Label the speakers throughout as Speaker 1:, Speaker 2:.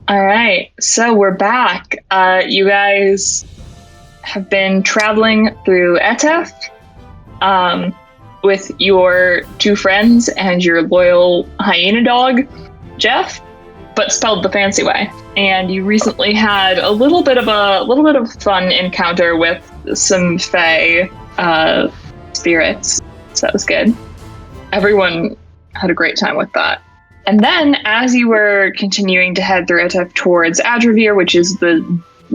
Speaker 1: All right, so we're back. You guys have been traveling through Etef with your two friends and your loyal hyena dog, Jeff, but spelled the fancy way. And you recently had a little bit of fun encounter with some fae spirits, so that was good. Everyone had a great time with that. And then, as you were continuing to head through Etef towards Adroveer, which is the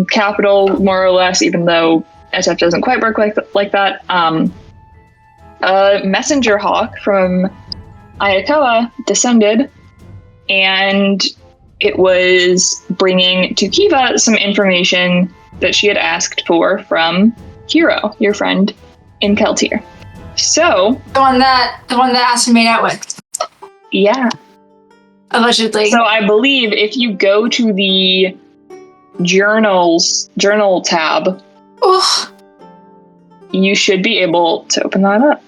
Speaker 1: capital, more or less, even though Etef doesn't quite work like that, a messenger hawk from Ayakawa descended, and it was bringing to Kiva some information that she had asked for from Hero, your friend in Keltier. So
Speaker 2: the one that Aspen made out with.
Speaker 1: Yeah.
Speaker 2: Allegedly.
Speaker 1: So I believe if you go to the journal tab, you should be able to open that up.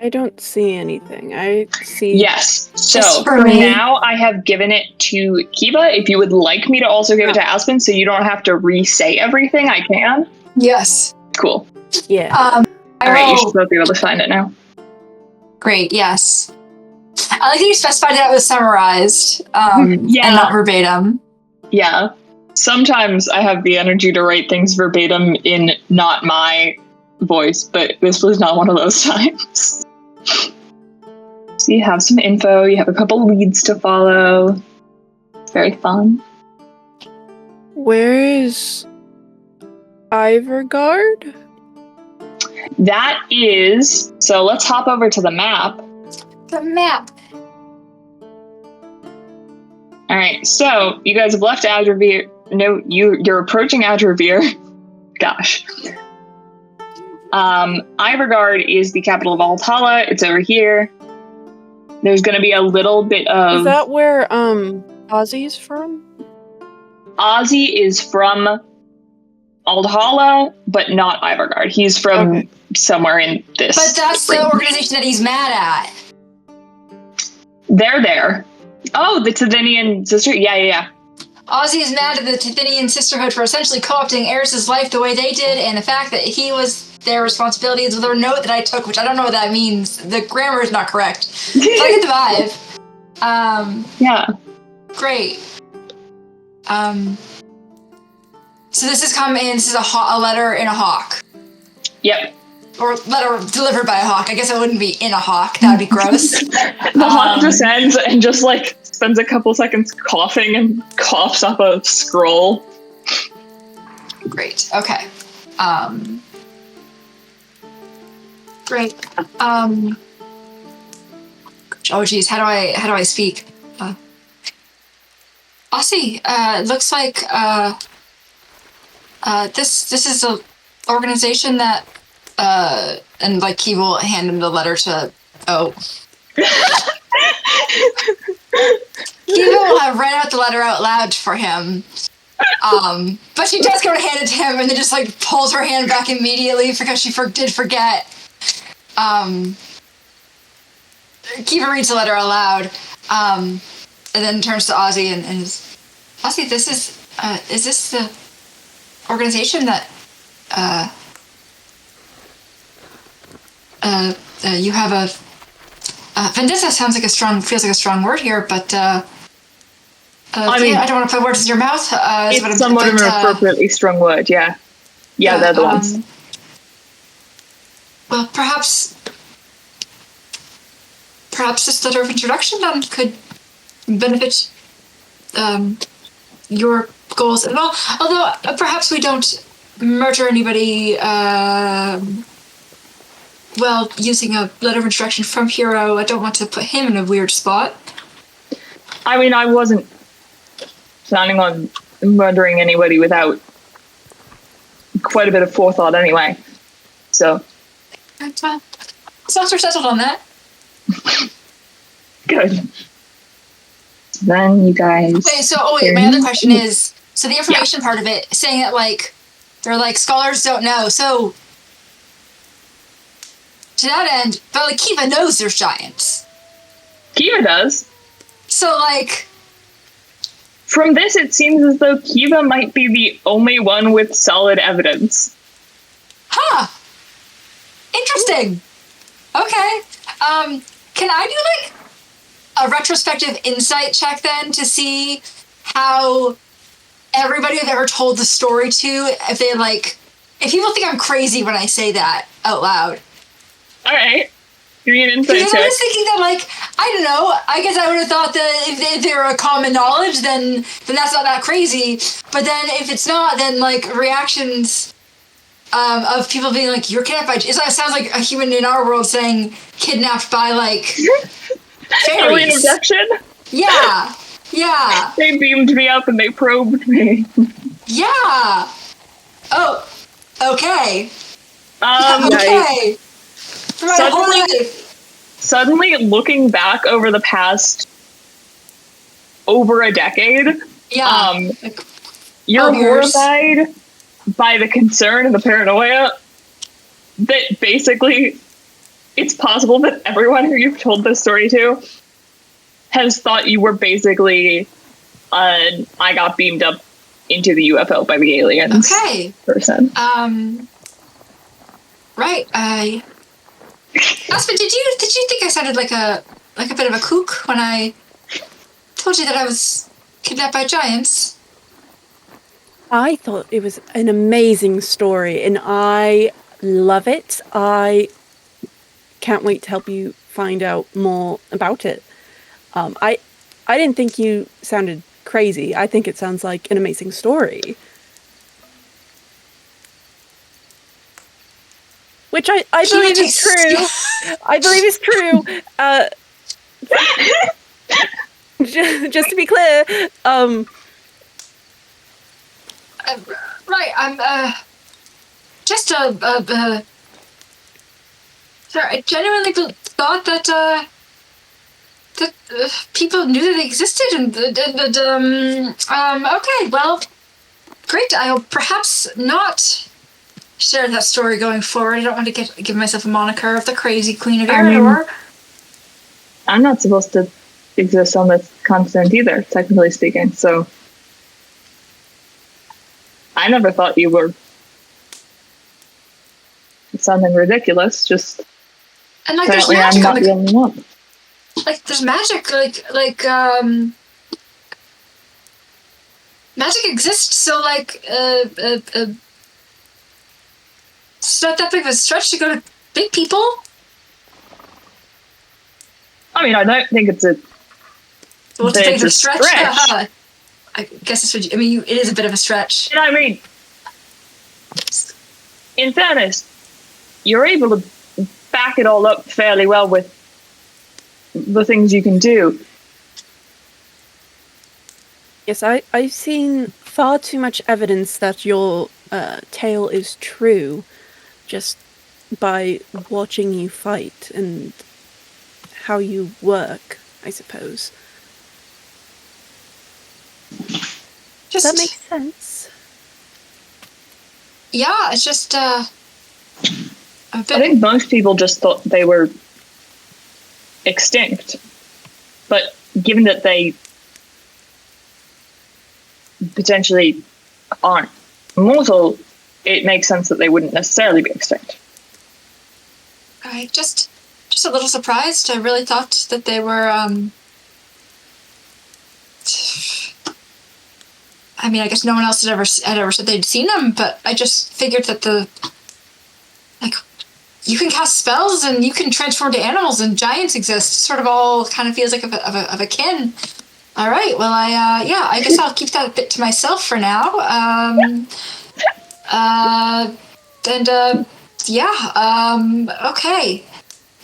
Speaker 3: I don't see anything. I see...
Speaker 1: Yes. So for now, I have given it to Kiva. If you would like me to also give it to Aspen so you don't have to re-say everything, I can.
Speaker 2: Yes.
Speaker 1: Cool.
Speaker 3: Yeah.
Speaker 1: All right, you should both be able to find it now.
Speaker 2: Great, yes. I like that you specified that it was summarized and not verbatim.
Speaker 1: Yeah. Sometimes I have the energy to write things verbatim in not my voice, but this was not one of those times. So you have some info, you have a couple leads to follow. It's very fun.
Speaker 3: Where is Ivergard?
Speaker 1: That is... So let's hop over to the map.
Speaker 2: The map.
Speaker 1: All right, so you guys have left Adroveer. No, you're approaching Adroveer. Gosh. Ivergard is the capital of Aldhala. It's over here. There's going to be a little bit of...
Speaker 3: Is that where Ozzy's from?
Speaker 1: Ozzy is from Aldhala, but not Ivergard. He's from somewhere in this.
Speaker 2: But that's the organization that he's mad at.
Speaker 1: They're there. Oh, the Tithinian sister? Yeah.
Speaker 2: Ozzy is mad at the Tithinian Sisterhood for essentially co-opting Eris's life the way they did, and the fact that he was their responsibility is with a note that I took, which I don't know what that means. The grammar is not correct. So I get the vibe.
Speaker 1: Yeah.
Speaker 2: Great. So this has come in, this is a letter in a hawk.
Speaker 1: Yep.
Speaker 2: Or letter delivered by a hawk. I guess it wouldn't be in a hawk. That would be gross.
Speaker 1: The hawk just ends and just spends a couple seconds coughing and coughs up a scroll.
Speaker 2: Great. Okay. Great. Oh geez, how do I speak? Ozzy, looks like this is a organization that and he will hand him the letter to Kiva will have read out the letter out loud for him. But she does go to hand it to him and then just pulls her hand back immediately because she did forget. Kiva reads the letter out loud, and then turns to Ozzy and is, Ozzy, this is this the organization that you have a vendetta feels like a strong word here, but I don't want to put words in your mouth.
Speaker 1: It's somewhat of an appropriately strong word, yeah. Yeah, they're the ones.
Speaker 2: Well, perhaps this letter of introduction could benefit your goals as well. Although perhaps we don't murder anybody using a letter of introduction from Hero. I don't want to put him in a weird spot.
Speaker 1: I mean, I wasn't planning on murdering anybody without quite a bit of forethought anyway. So.
Speaker 2: Well, so we're settled on that.
Speaker 1: Good. Then you guys...
Speaker 2: my other question is, so the information part of it, saying that, they're scholars don't know, so... To that end, but Kiva knows there's giants.
Speaker 1: Kiva does.
Speaker 2: So
Speaker 1: From this, it seems as though Kiva might be the only one with solid evidence.
Speaker 2: Huh. Interesting. Okay. Can I do, like, a retrospective insight check, then, to see how everybody I've ever told the story to, if they, like... If people think I'm crazy when I say that out loud.
Speaker 1: All right. Give me an insight check.
Speaker 2: Because I was thinking that, like, I don't know, I guess I would have thought that if they're a common knowledge, then that's not that crazy. But then if it's not, then, like, reactions of people being like, you're kidnapped by... It sounds like a human in our world saying kidnapped by, like, fairies.
Speaker 1: Alien abduction?
Speaker 2: Yeah. Yeah.
Speaker 1: They beamed me up and they probed me.
Speaker 2: Yeah. Oh, okay.
Speaker 1: Okay.
Speaker 2: Right,
Speaker 1: Suddenly, looking back over the past over a decade, you're horrified by the concern and the paranoia that basically it's possible that everyone who you've told this story to has thought you were basically I got beamed up into the UFO by the aliens person.
Speaker 2: Right. Aspen, did you think I sounded like a bit of a kook when I told you that I was kidnapped by giants?
Speaker 3: I thought it was an amazing story, and I love it. I can't wait to help you find out more about it. I didn't think you sounded crazy. I think it sounds like an amazing story. Which I believe is true. I believe is true. Just to be clear,
Speaker 2: right, I'm, just, sorry, I genuinely thought that, people knew that they existed, and, okay, well, great, I'll perhaps not share that story going forward. I don't want to give myself a moniker of the crazy queen of Eridor.
Speaker 1: I'm not supposed to exist on this continent either, technically speaking, so I never thought you were something ridiculous, just
Speaker 2: and like there's magic
Speaker 1: I'm not the only one.
Speaker 2: Like there's magic, like magic exists, so like it's not that big of a stretch to go to big people.
Speaker 1: I mean, I don't think it's a
Speaker 2: stretch. I guess it's what it is a bit of a stretch.
Speaker 1: And I mean, in fairness, you're able to back it all up fairly well with the things you can do.
Speaker 3: Yes, I've seen far too much evidence that your tale is true just by watching you fight and how you work, I suppose. Does that make sense?
Speaker 2: Yeah, it's just
Speaker 1: I think most people just thought they were extinct. But given that they potentially aren't mortal, it makes sense that they wouldn't necessarily be extinct.
Speaker 2: I just a little surprised. I really thought that they were I mean, I guess no one else had ever said they'd seen them, but I just figured that you can cast spells and you can transform to animals and giants exist. Sort of all kind of feels like of a kin. All right, well, I guess I'll keep that a bit to myself for now. Okay.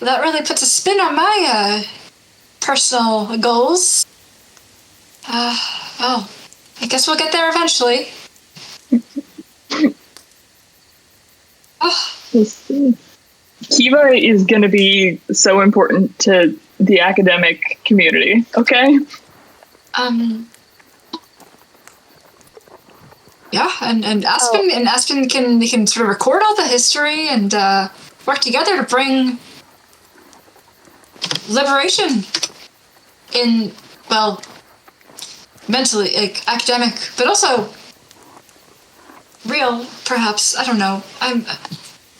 Speaker 2: Well, that really puts a spin on my personal goals. Well, I guess we'll get there eventually.
Speaker 1: Kiva is going to be so important to the academic community, okay?
Speaker 2: Yeah, and Aspen can sort of record all the history and work together to bring liberation in, well, mentally, like, academic, but also real, perhaps. I don't know. I'm a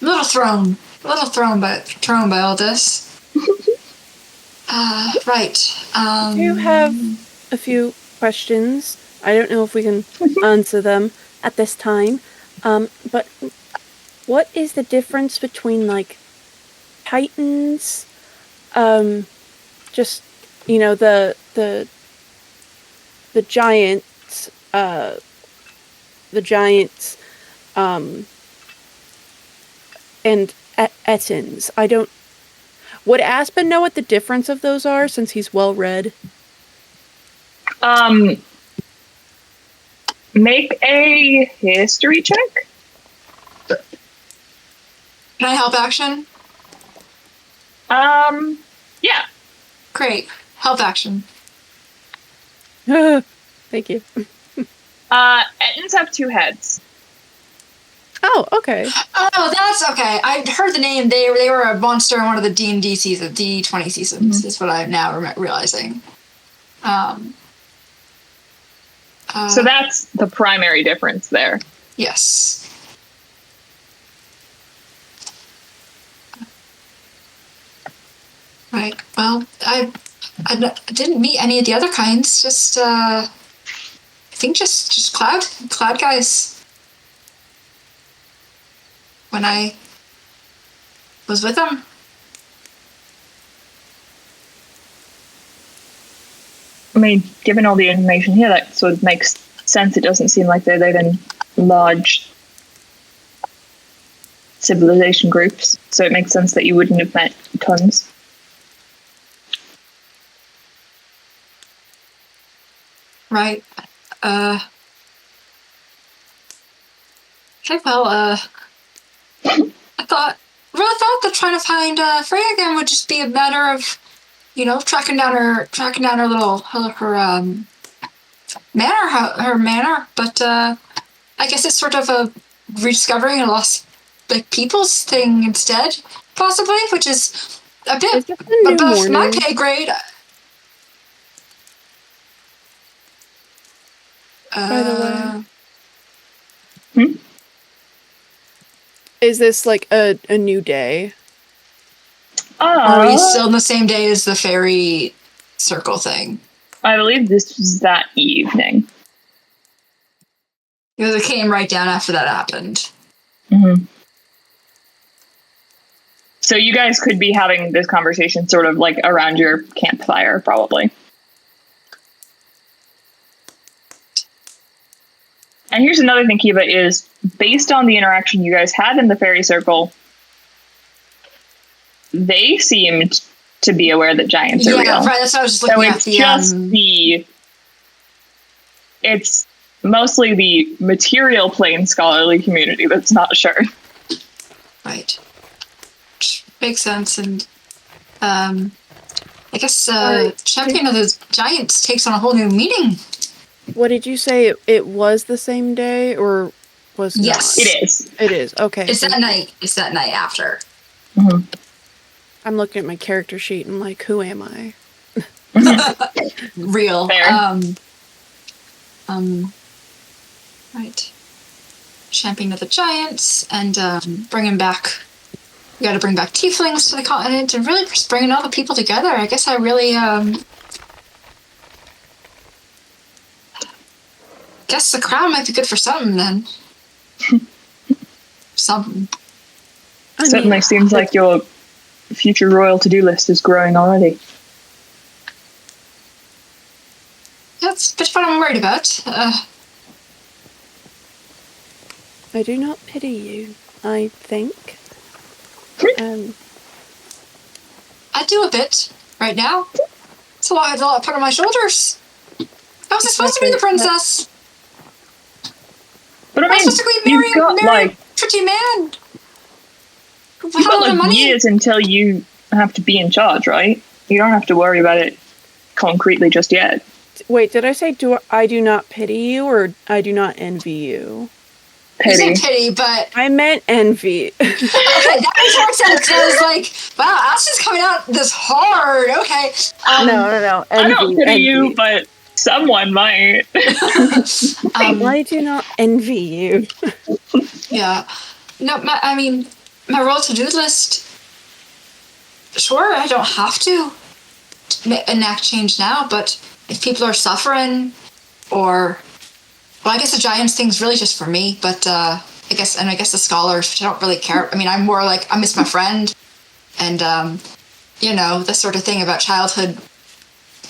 Speaker 2: little thrown by all this. Right.
Speaker 3: I do have a few questions. I don't know if we can answer them at this time. But what is the difference between, like, titans, just, you know, the giants, and Ettins? I don't... Would Aspen know what the difference of those are, since he's well-read?
Speaker 1: Make a history check.
Speaker 2: Can I help action?
Speaker 1: Yeah.
Speaker 2: Great. Help action.
Speaker 3: Thank you.
Speaker 1: Ettins have 2 heads.
Speaker 3: Oh, okay.
Speaker 2: Oh, that's okay. I heard the name. They were a monster in one of the D&D seasons, D20 seasons, is what I'm now realizing.
Speaker 1: So that's the primary difference there.
Speaker 2: Yes. Right. Well, I didn't meet any of the other kinds. Just I think just cloud guys. When I was with them.
Speaker 1: I mean, given all the information here, that sort of makes sense. It doesn't seem like they live in large civilization groups, so it makes sense that you wouldn't have met tons.
Speaker 2: Right. Okay, well, I really thought that trying to find Freya again would just be a matter of, you know, tracking down her little manor. But I guess it's sort of a rediscovering a lost, like, people's thing instead, possibly, which is a bit above my pay grade.
Speaker 3: By the way. Is this like a new day?
Speaker 2: Are we still in the same day as the fairy circle thing?
Speaker 1: I believe this was that evening.
Speaker 2: Because it came right down after that happened.
Speaker 1: Mm-hmm. So you guys could be having this conversation sort of like around your campfire, probably. And here's another thing, Kiva, is based on the interaction you guys had in the fairy circle, they seemed to be aware that giants are real. Yeah,
Speaker 2: right. That's what I was just looking at.
Speaker 1: It's mostly the material plane scholarly community that's not sure.
Speaker 2: Right. Which makes sense. And I guess Champion of the Giants takes on a whole new meaning.
Speaker 3: What did you say? It was the same day, or was it?
Speaker 2: Yes,
Speaker 1: it is.
Speaker 3: It is. Okay.
Speaker 2: It's that night. It's that night after.
Speaker 1: Mm-hmm.
Speaker 3: I'm looking at my character sheet and I'm like, who am I?
Speaker 2: Real.
Speaker 1: Fair.
Speaker 2: Right. Champion of the Giants and bringing back. We got to bring back tieflings to the continent and really just bringing all the people together. I guess I really guess the crown might be good for something then. Something.
Speaker 1: Certainly seems like your future royal to-do list is growing already.
Speaker 2: That's a bit what I'm worried about.
Speaker 3: I do not pity you, I think.
Speaker 2: I do a bit right now. It's a lot put on my shoulders. I was supposed to be the princess.
Speaker 1: But I mean,
Speaker 2: supposed to be marrying a pretty man.
Speaker 1: You've got years until you have to be in charge, right? You don't have to worry about it concretely just yet.
Speaker 3: Wait, did I say I do not pity you, or I do not envy you?
Speaker 1: Pity.
Speaker 2: You said pity, but
Speaker 3: I meant envy.
Speaker 2: Okay, that makes more sense, because I was like, wow, Aspen's coming out this hard. Okay.
Speaker 3: No. Envy,
Speaker 1: I don't pity you, but Someone might.
Speaker 3: I do not envy you.
Speaker 2: Yeah. No, my roll to-do list. Sure, I don't have to enact change now, but if people are suffering, or, well, I guess the giants thing's really just for me, but I guess the scholars, which I don't really care. I mean, I'm more like, I miss my friend, and the sort of thing about childhood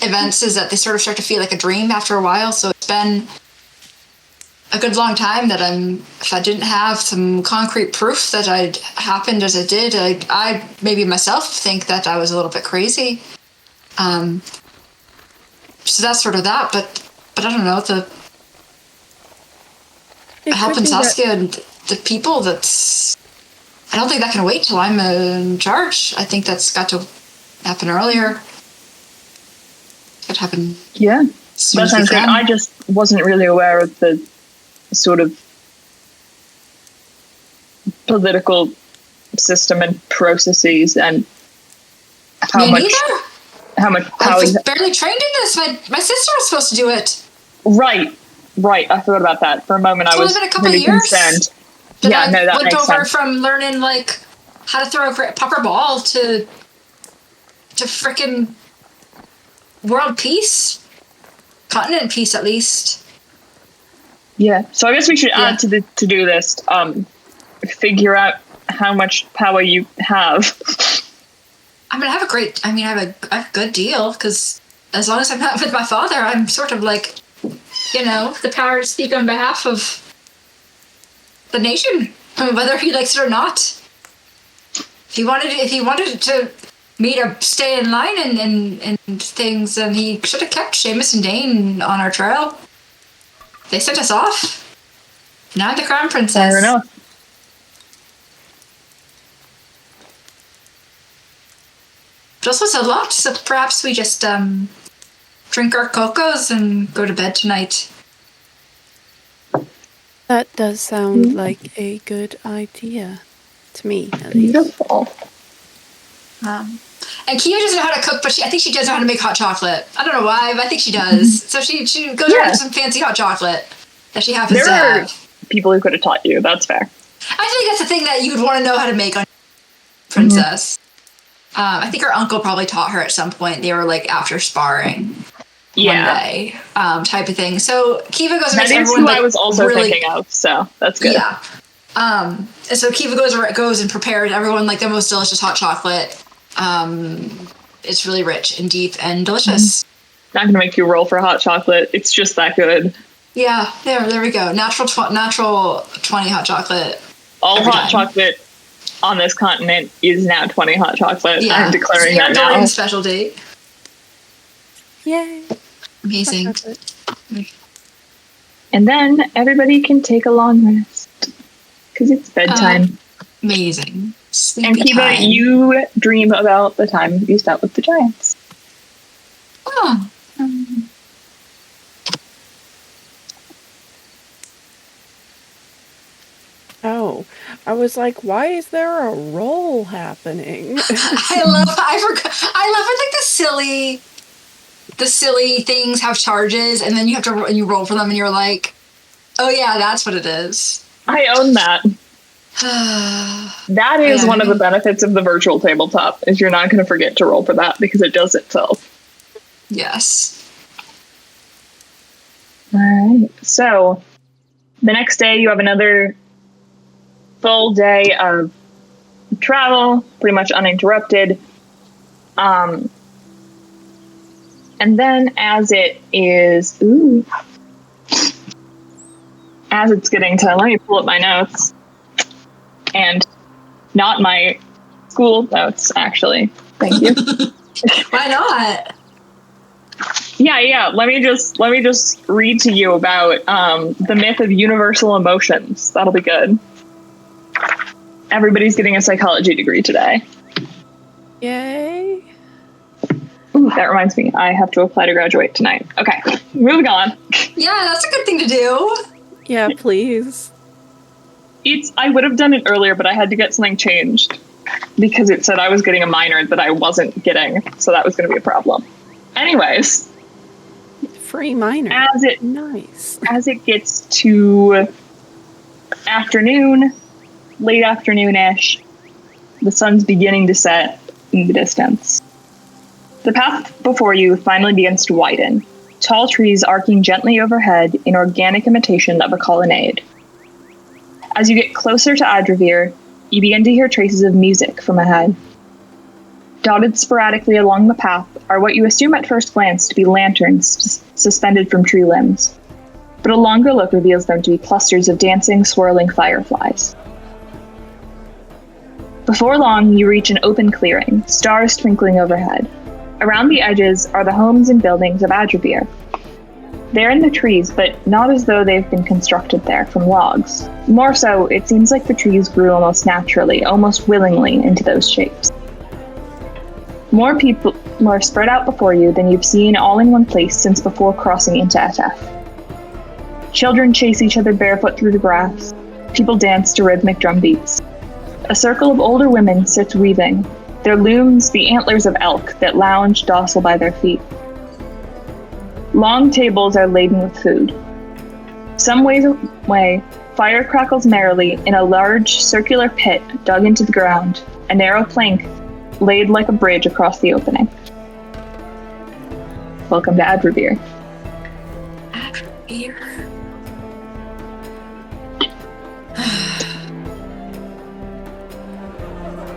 Speaker 2: events is that they sort of start to feel like a dream after a while. So it's been a good long time that if I didn't have some concrete proof that I'd happened as it did, I maybe myself think that I was a little bit crazy. So that's sort of that, but I don't know, helping Saskia and the people, I don't think that can wait till I'm in charge. I think that's got to happen earlier. Could happen.
Speaker 1: Yeah, that sounds great. I just wasn't really aware of the sort of political system and processes and how much power.
Speaker 2: I was barely trained in this. My sister was supposed to do it.
Speaker 1: Right. I forgot about that for a moment. I was
Speaker 2: been a couple
Speaker 1: really
Speaker 2: of years
Speaker 1: concerned.
Speaker 2: I
Speaker 1: that
Speaker 2: went
Speaker 1: makes
Speaker 2: over
Speaker 1: sense.
Speaker 2: from learning like how to throw a proper ball to frickin' world peace, continent peace at least.
Speaker 1: Yeah. So I guess we should add to the to-do list. Figure out how much power you have.
Speaker 2: I mean, I have a good deal, because as long as I'm not with my father, I'm sort of like, the power to speak on behalf of the nation, whether he likes it or not. If he wanted me to stay in line and things, then he should have kept Seamus and Dane on our trail. They sent us off. Now I'm the crown princess.
Speaker 1: Fair enough.
Speaker 2: But also it's a lot, so perhaps we just drink our cocos and go to bed tonight.
Speaker 3: That does sound like a good idea to me, at least.
Speaker 1: Beautiful.
Speaker 2: And Caoimhe doesn't know how to cook, but I think she does know how to make hot chocolate. I don't know why, but I think she does. So she goes around with some fancy hot chocolate that she happens to have.
Speaker 1: There are people who could have taught you. That's fair.
Speaker 2: I think that's the thing that you would want to know how to make on Princess. I think her uncle probably taught her at some point. They were like after sparring one day, type of thing. So Caoimhe goes and makes everyone
Speaker 1: who I was also thinking of, so that's good.
Speaker 2: Yeah. And so Caoimhe goes and prepares everyone like the most delicious hot chocolate. It's really rich and deep and delicious.
Speaker 1: Not gonna make you roll for hot chocolate. It's just that good.
Speaker 2: Yeah, there we go. Natural 20 hot chocolate.
Speaker 1: All hot chocolate on this continent is now 20 hot chocolate.
Speaker 2: Yeah.
Speaker 1: I'm declaring that now.
Speaker 2: Dorian's specialty.
Speaker 3: Yay.
Speaker 2: Amazing.
Speaker 1: And then everybody can take a long rest because it's bedtime.
Speaker 2: Amazing. Sleepy
Speaker 1: and Kiva,
Speaker 2: time.
Speaker 1: you dream about the time you spent with the giants.
Speaker 2: Oh.
Speaker 3: Oh, I was like, why is there a roll happening?
Speaker 2: I love when like the silly things have charges, and then you roll for them, and you're like, oh yeah, that's what it is.
Speaker 1: I own that. That is one of the benefits of the virtual tabletop, is you're not going to forget to roll for that because it does itself.
Speaker 2: Yes.
Speaker 1: All right. So the next day you have another full day of travel, pretty much uninterrupted. And then as it's getting to, let me pull up my notes. And not my school notes, actually. Thank you.
Speaker 2: Why not?
Speaker 1: Yeah. Let me just read to you about the myth of universal emotions. That'll be good. Everybody's getting a psychology degree today.
Speaker 3: Yay.
Speaker 1: Ooh, that reminds me, I have to apply to graduate tonight. Okay, moving on.
Speaker 2: Yeah, that's a good thing to do.
Speaker 3: Yeah, please.
Speaker 1: I would have done it earlier, but I had to get something changed because it said I was getting a minor that I wasn't getting, so that was going to be a problem. Anyways.
Speaker 3: Free minor. Nice.
Speaker 1: As it gets to afternoon, late afternoon-ish, the sun's beginning to set in the distance. The path before you finally begins to widen, tall trees arcing gently overhead in organic imitation of a colonnade. As you get closer to Adroveer, you begin to hear traces of music from ahead. Dotted sporadically along the path are what you assume at first glance to be lanterns suspended from tree limbs, but a longer look reveals them to be clusters of dancing, swirling fireflies. Before long, you reach an open clearing, stars twinkling overhead. Around the edges are the homes and buildings of Adroveer. They're in the trees, but not as though they've been constructed there from logs. More so, it seems like the trees grew almost naturally, almost willingly, into those shapes. More people are spread out before you than you've seen all in one place since before crossing into Etef. Children chase each other barefoot through the grass. People dance to rhythmic drum beats. A circle of older women sits weaving, their looms the antlers of elk that lounge docile by their feet. Long tables are laden with food. Some ways away, fire crackles merrily in a large circular pit dug into the ground, a narrow plank laid like a bridge across the opening. Welcome to Adroveer.
Speaker 2: Adroveer.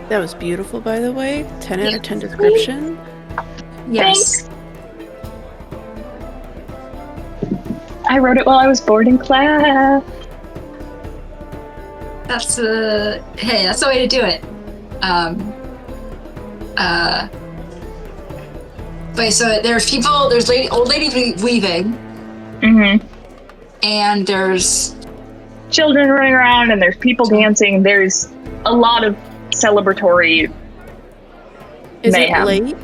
Speaker 3: That was beautiful, by the way. 10 out of 10 description.
Speaker 2: Yes.
Speaker 1: Thanks. I wrote it while I was bored in class.
Speaker 2: That's hey, that's the way to do it. Wait, so there's people, there's old lady weaving.
Speaker 1: Mm-hmm.
Speaker 2: And there's
Speaker 1: children running around, and there's people dancing. There's a lot of celebratory mayhem.
Speaker 3: Is it late?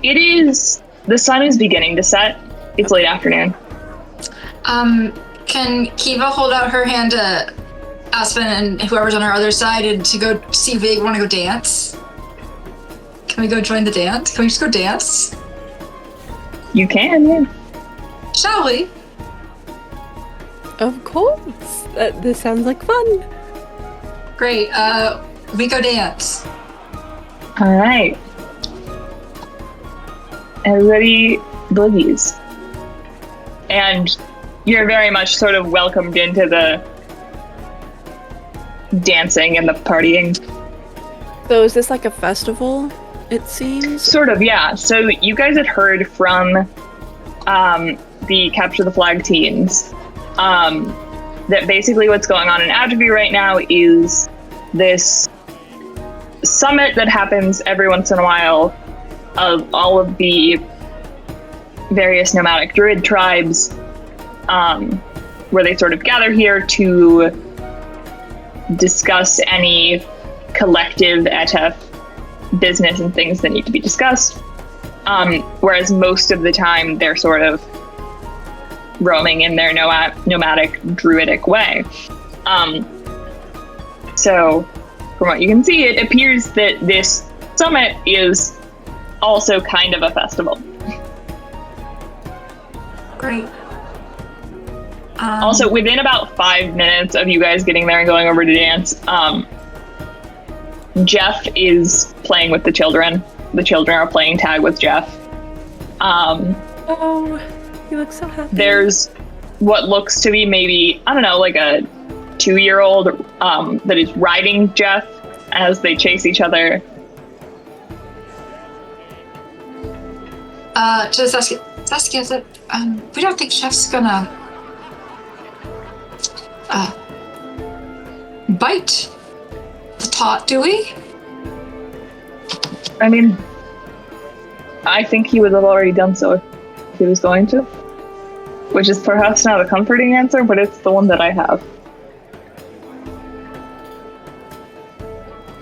Speaker 1: It is. The sun is beginning to set. It's late afternoon.
Speaker 2: Can Kiva hold out her hand to Aspen and whoever's on our other side and to go see if they want to go dance? Can we go join the dance? Can we just go dance?
Speaker 1: You can, yeah.
Speaker 2: Shall we?
Speaker 3: Of course. This sounds like fun.
Speaker 2: Great. We go dance.
Speaker 1: All right. Everybody boogies. And you're very much sort of welcomed into the dancing and the partying.
Speaker 3: So is this like a festival, it seems?
Speaker 1: Sort of, yeah. So you guys had heard from the Capture the Flag teens that basically what's going on in Adroveer right now is this summit that happens every once in a while of all of the various nomadic druid tribes, where they sort of gather here to discuss any collective Etef business and things that need to be discussed. Whereas most of the time they're sort of roaming in their nomadic druidic way. So from what you can see, it appears that this summit is also kind of a festival.
Speaker 2: Great.
Speaker 1: Also, within about 5 minutes of you guys getting there and going over to dance, Jeff is playing with the children. The children are playing tag with Jeff.
Speaker 3: Oh, you look so happy.
Speaker 1: There's what looks to be maybe, I don't know, like a 2-year-old that is riding Jeff as they chase each other.
Speaker 2: To Saskia, that we don't think Chef's gonna bite the tot, do we?
Speaker 1: I mean, I think he would have already done so if he was going to. Which is perhaps not a comforting answer, but it's the one that I have.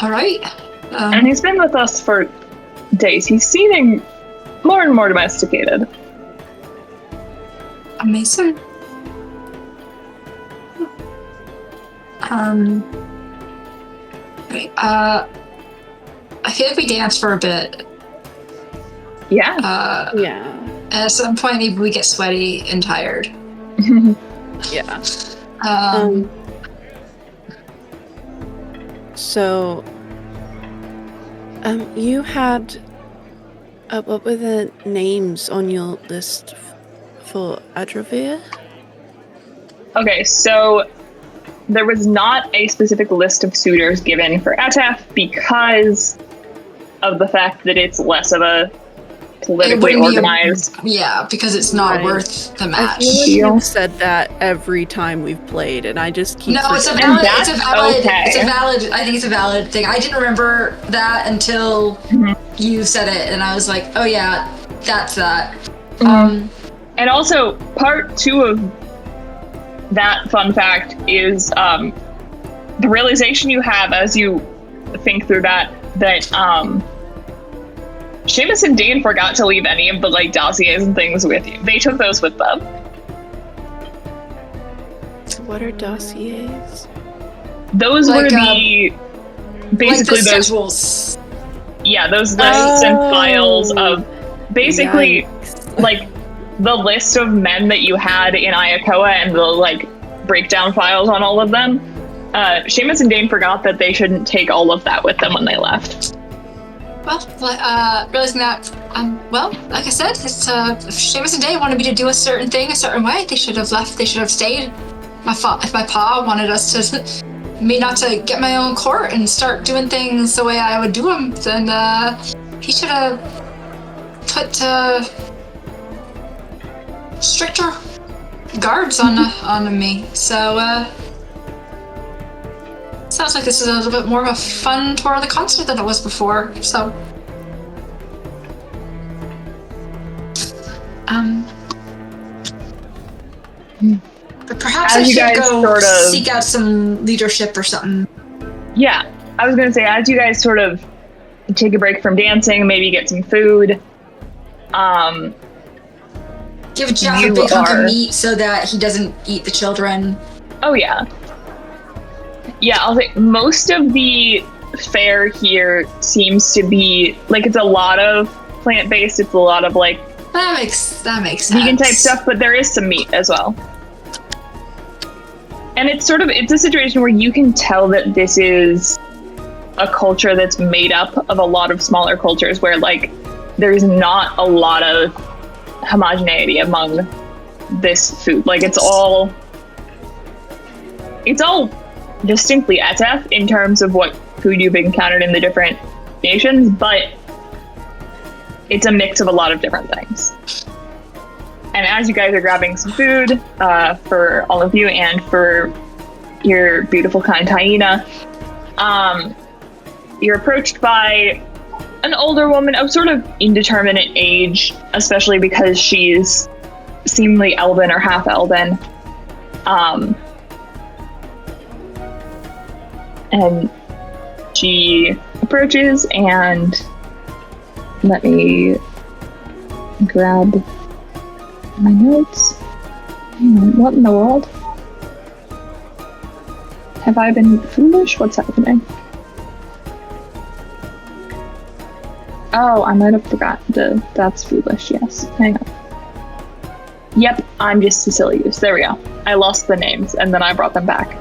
Speaker 2: All right.
Speaker 1: And he's been with us for days. He's seeming more and more domesticated.
Speaker 2: Amazing. Okay, I feel like we danced for a bit.
Speaker 1: Yeah.
Speaker 3: Yeah.
Speaker 2: At some point, maybe we get sweaty and tired.
Speaker 3: Yeah.
Speaker 2: Um,
Speaker 3: So, you had what were the names on your list for Adroveer?
Speaker 1: Okay, so there was not a specific list of suitors given for Etef because of the fact that it's less of a politically organized.
Speaker 2: Yeah, because it's not
Speaker 3: Right.
Speaker 2: worth the
Speaker 3: I
Speaker 2: match.
Speaker 3: feel like you've said that every time we've played, and I just keep.
Speaker 2: No, it's a
Speaker 3: forgetting.
Speaker 2: valid. It's a valid.
Speaker 1: okay.
Speaker 2: It's a valid. I think it's a valid thing. I didn't remember that until you said it, and I was like, "Oh yeah, that's that."
Speaker 1: And also, part 2 of that fun fact is the realization you have as you think through that Seamus and Dean forgot to leave any of the like dossiers and things with you. They took those with them.
Speaker 3: What are dossiers?
Speaker 1: Those
Speaker 2: Like,
Speaker 1: were the basically
Speaker 2: like the
Speaker 1: those
Speaker 2: schedules.
Speaker 1: those lists and files of basically
Speaker 3: Yikes.
Speaker 1: like the list of men that you had in Ayakoa and the like breakdown files on all of them. Seamus and Dane forgot that they shouldn't take all of that with them when they left.
Speaker 2: Well, realizing that, well, like I said, it's, if Seamus and Dane wanted me to do a certain thing a certain way, they should have left, they should have stayed. If my pa wanted us to, me not to get my own court and start doing things the way I would do them, then he should have put stricter guards on me. So, sounds like this is a little bit more of a fun tour of the concert than it was before, so. But perhaps
Speaker 1: As
Speaker 2: I
Speaker 1: you
Speaker 2: should
Speaker 1: guys
Speaker 2: go
Speaker 1: sort of-
Speaker 2: seek out some leadership or something.
Speaker 1: Yeah, I was gonna say, as you guys sort of take a break from dancing, maybe get some food,
Speaker 2: Give Jeff
Speaker 1: You
Speaker 2: a big hunk
Speaker 1: are-
Speaker 2: of meat so that he doesn't eat the children.
Speaker 1: oh yeah. Yeah, I'll say most of the fare here seems to be, like, it's a lot of plant-based, it's a lot of, like,
Speaker 2: That makes sense.
Speaker 1: vegan type stuff, but there is some meat as well. And it's a situation where you can tell that this is a culture that's made up of a lot of smaller cultures where, like, there's not a lot of homogeneity among this food. Like, it's all distinctly Etef in terms of what food you've encountered in the different nations, but it's a mix of a lot of different things. And as you guys are grabbing some food for all of you and for your beautiful kind hyena, you're approached by an older woman of sort of indeterminate age, especially because she's seemingly elven or half elven. And she approaches, and let me grab my notes. What in the world? Have I been foolish? What's happening? Oh, I might have forgotten that's foolish, yes. Hang on. Yep, I'm just Cecilius. There we go. I lost the names, and then I brought them back.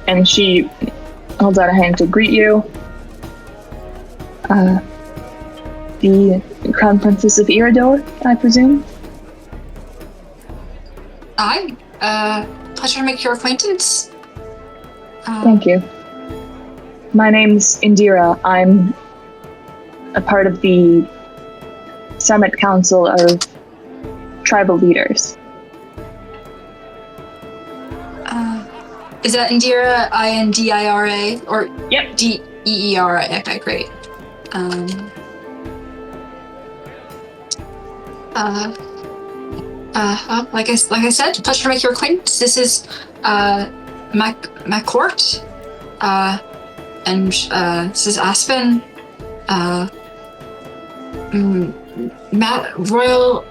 Speaker 1: And she holds out a hand to greet you. The Crown Princess of Iridor, I presume?
Speaker 2: Hi. Pleasure to make your acquaintance.
Speaker 1: Thank you. My name's Indira. I'm a part of the Summit Council of Tribal Leaders.
Speaker 2: Is that Indira, Indira, or
Speaker 1: Yep.
Speaker 2: Deera? Okay, great. Like I said, pleasure to make your acquaintance. This is MacLeod, and this is Aspen, Matt Royal.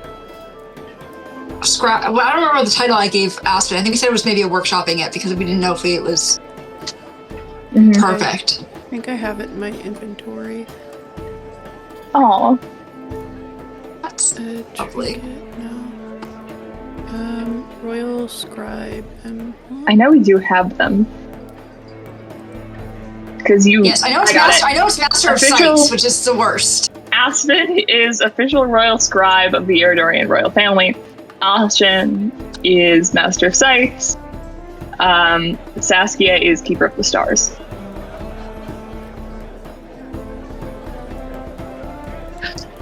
Speaker 2: Well, I don't remember the title I gave Aspen. I think we said it was maybe a workshopping it because we didn't know if it was perfect.
Speaker 3: I think I have it in my inventory.
Speaker 1: Oh,
Speaker 2: Probably.
Speaker 3: No. Royal Scribe.
Speaker 1: I know we do have them. Because you.
Speaker 2: Yes, I know it's Master of Sights, which is the worst.
Speaker 1: Aspen is official royal scribe of the Eridorian royal family. Aspen is Master of Sights. Saskia is Keeper of the Stars.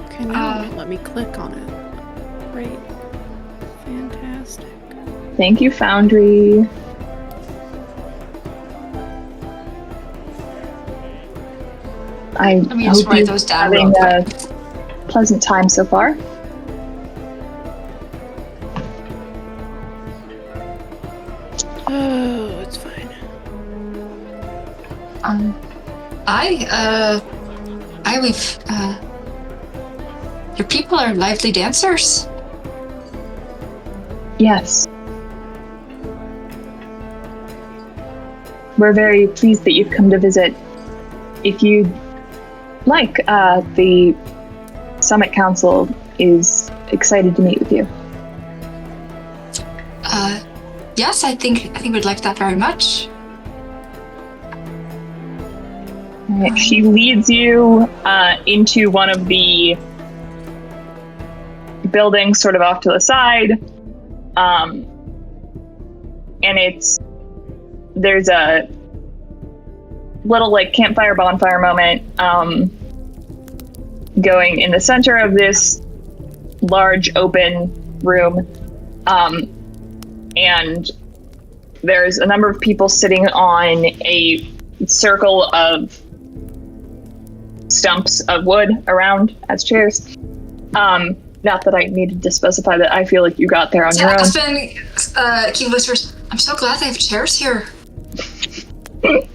Speaker 3: Okay, now let me click on it. Great. Fantastic.
Speaker 1: Thank you, Foundry.
Speaker 2: Let me just write those down real
Speaker 1: having
Speaker 2: quick.
Speaker 1: a pleasant time so far.
Speaker 3: Oh, it's fine.
Speaker 2: Your people are lively dancers.
Speaker 1: Yes. We're very pleased that you've come to visit. If you'd like, the Summit Council is excited to meet with you.
Speaker 2: Yes, I think we'd like that very much.
Speaker 1: Right. She leads you into one of the buildings sort of off to the side. And there's a little like campfire bonfire moment going in the center of this large open room. And there's a number of people sitting on a circle of stumps of wood around as chairs. Not that I needed to specify that. I feel like you got there on your own.
Speaker 2: Aspen, Keith whispers, I'm so glad they have chairs here. But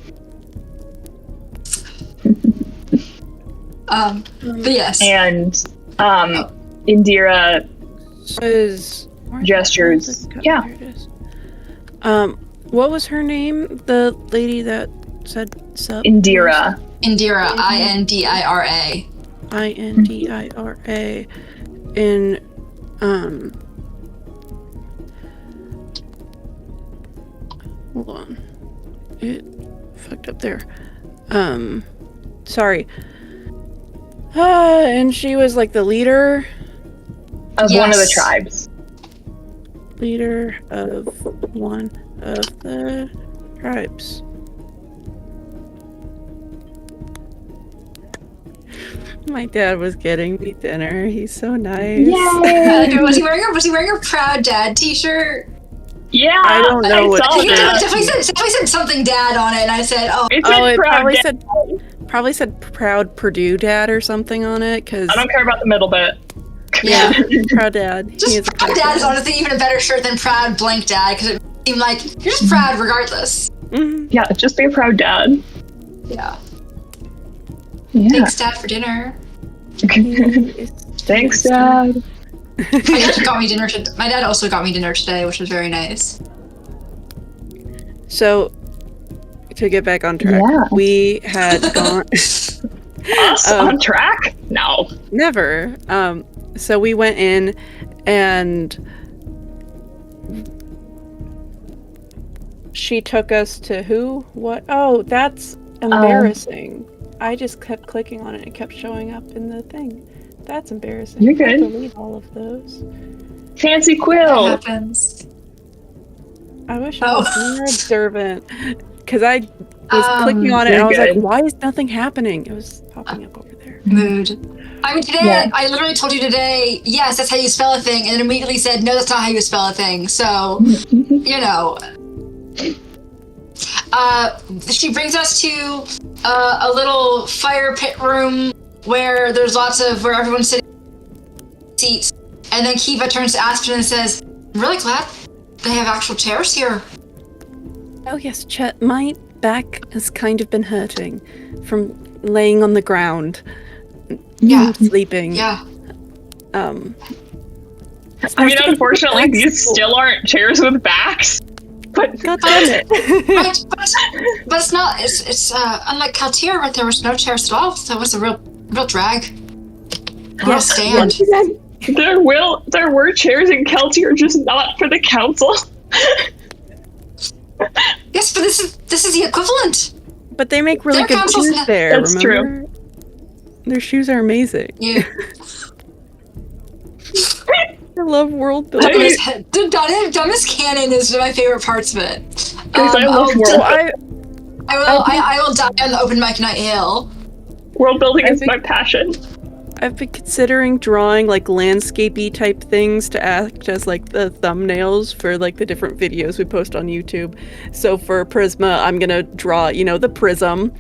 Speaker 2: yes.
Speaker 1: And Indira gestures. Yeah.
Speaker 3: There it is. What was her name? The lady that said sup?
Speaker 1: Indira.
Speaker 2: Indira, Indira.
Speaker 3: Indira. In hold on. It fucked up there. Sorry. And she was like the leader
Speaker 1: Of one of the tribes.
Speaker 3: Leader of one of the tribes. My dad was getting me dinner. He's so nice.
Speaker 1: Yay!
Speaker 2: Was he wearing a proud dad t-shirt?
Speaker 1: Yeah,
Speaker 3: I don't know what
Speaker 1: saw
Speaker 2: It
Speaker 1: that.
Speaker 2: definitely said something dad on it, and I said, oh.
Speaker 1: It
Speaker 3: Probably said proud Purdue dad or something on it, because
Speaker 1: I don't care about the middle bit.
Speaker 2: Yeah.
Speaker 3: proud dad. He is
Speaker 2: Just
Speaker 3: a
Speaker 2: proud dad is honestly even a better shirt than proud blank dad, because it seemed like you're just proud regardless.
Speaker 3: Mhm.
Speaker 1: Yeah, just be a proud dad.
Speaker 2: Yeah.
Speaker 1: Yeah.
Speaker 2: Thanks, Dad, for dinner.
Speaker 1: Thanks, Dad.
Speaker 2: My dad got me dinner. My dad also got me dinner today, which was very nice.
Speaker 3: So, to get back on track, we had gone.
Speaker 1: Us on track? No.
Speaker 3: Never. So we went in and she took us to who? What? Oh, that's embarrassing. I just kept clicking on it and it kept showing up in the thing. That's embarrassing.
Speaker 1: You're good.
Speaker 3: I'll delete all of those.
Speaker 1: Fancy
Speaker 2: That
Speaker 1: quill.
Speaker 2: happens.
Speaker 3: I wish I was more observant. Because I was clicking on it and I was
Speaker 1: good.
Speaker 3: like, why is nothing happening? It was popping up over there.
Speaker 2: Mood. I mean, today,
Speaker 1: Yeah.
Speaker 2: I literally told you today, yes, that's how you spell a thing, and then immediately said, no, that's not how you spell a thing. So, you know. She brings us to a little fire pit room where there's where everyone's sitting in seats. And then Kiva turns to Aspen and says, I'm really glad they have actual chairs here.
Speaker 3: Oh yes, Chet, my back has kind of been hurting from laying on the ground.
Speaker 2: Yeah.
Speaker 3: Sleeping.
Speaker 2: Yeah.
Speaker 1: I mean, unfortunately, these still aren't chairs with backs. But
Speaker 3: God damn it.
Speaker 2: Right, but it's not. It's unlike Kaltir, where there was no chairs at all. So it was a real drag. A real stand.
Speaker 1: There were chairs in Keltier, just not for the council.
Speaker 2: Yes, but this is the equivalent.
Speaker 3: But they make really
Speaker 2: Their
Speaker 3: good
Speaker 2: council's
Speaker 3: shoes
Speaker 2: not-
Speaker 3: there,
Speaker 1: That's
Speaker 3: remember? Their shoes are amazing.
Speaker 2: Yeah.
Speaker 3: I love world building.
Speaker 2: Dumbest Cannon is one of my favorite parts of it.
Speaker 1: Guys, I love world.
Speaker 3: So
Speaker 2: I will die on the open mic night hill.
Speaker 1: World building is my passion.
Speaker 3: I've been considering drawing like landscapey type things to act as like the thumbnails for like the different videos we post on YouTube. So for Prisma, I'm gonna draw, the prism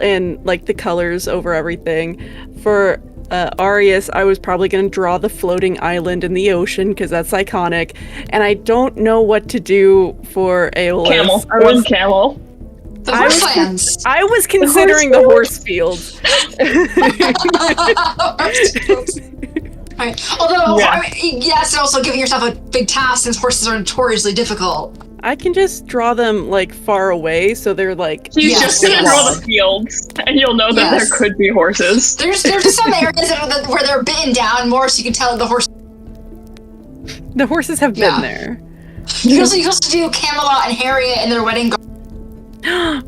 Speaker 3: and like the colors over everything. For Arius, I was probably gonna draw the floating island in the ocean because that's iconic. And I don't know what to do for AEOLUS.
Speaker 1: Camel. One camel.
Speaker 2: The horselands.
Speaker 3: I was considering the horse fields.
Speaker 2: Right. Although,
Speaker 1: Yeah.
Speaker 2: I mean, yes, and also giving yourself a big task since horses are notoriously difficult.
Speaker 3: I can just draw them like far away, so they're like.
Speaker 1: He's
Speaker 2: Yes,
Speaker 1: just gonna
Speaker 2: yes.
Speaker 1: draw the fields, and you'll know that
Speaker 2: Yes.
Speaker 1: there could be horses.
Speaker 2: There's some areas where they're bitten down more, so you can tell the horse.
Speaker 3: The horses have
Speaker 2: Yeah.
Speaker 3: been there.
Speaker 2: You can also do Camelot and Harriet in their wedding garden.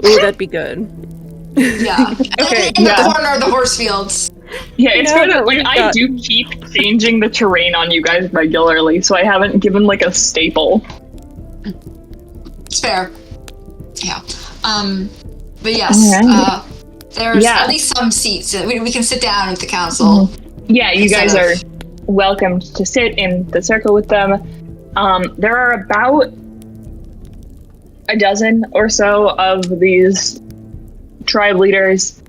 Speaker 3: Ooh, that'd be good.
Speaker 2: Yeah.
Speaker 3: Okay,
Speaker 2: In the
Speaker 1: yeah.
Speaker 2: corner of the horse fields.
Speaker 1: Yeah, it's
Speaker 3: Yeah,
Speaker 1: good.
Speaker 3: but
Speaker 1: Like
Speaker 3: we've
Speaker 1: I
Speaker 3: got-
Speaker 1: do keep changing the terrain on you guys regularly, so I haven't given like a staple.
Speaker 2: It's fair. Yeah. But yes,
Speaker 1: Alright.
Speaker 2: there's
Speaker 1: Yeah.
Speaker 2: at least some seats. We can sit down with the council.
Speaker 1: Yeah, you guys
Speaker 2: Instead
Speaker 1: are
Speaker 2: of-
Speaker 1: welcome to sit in the circle with them. There are about a dozen or so of these tribe leaders.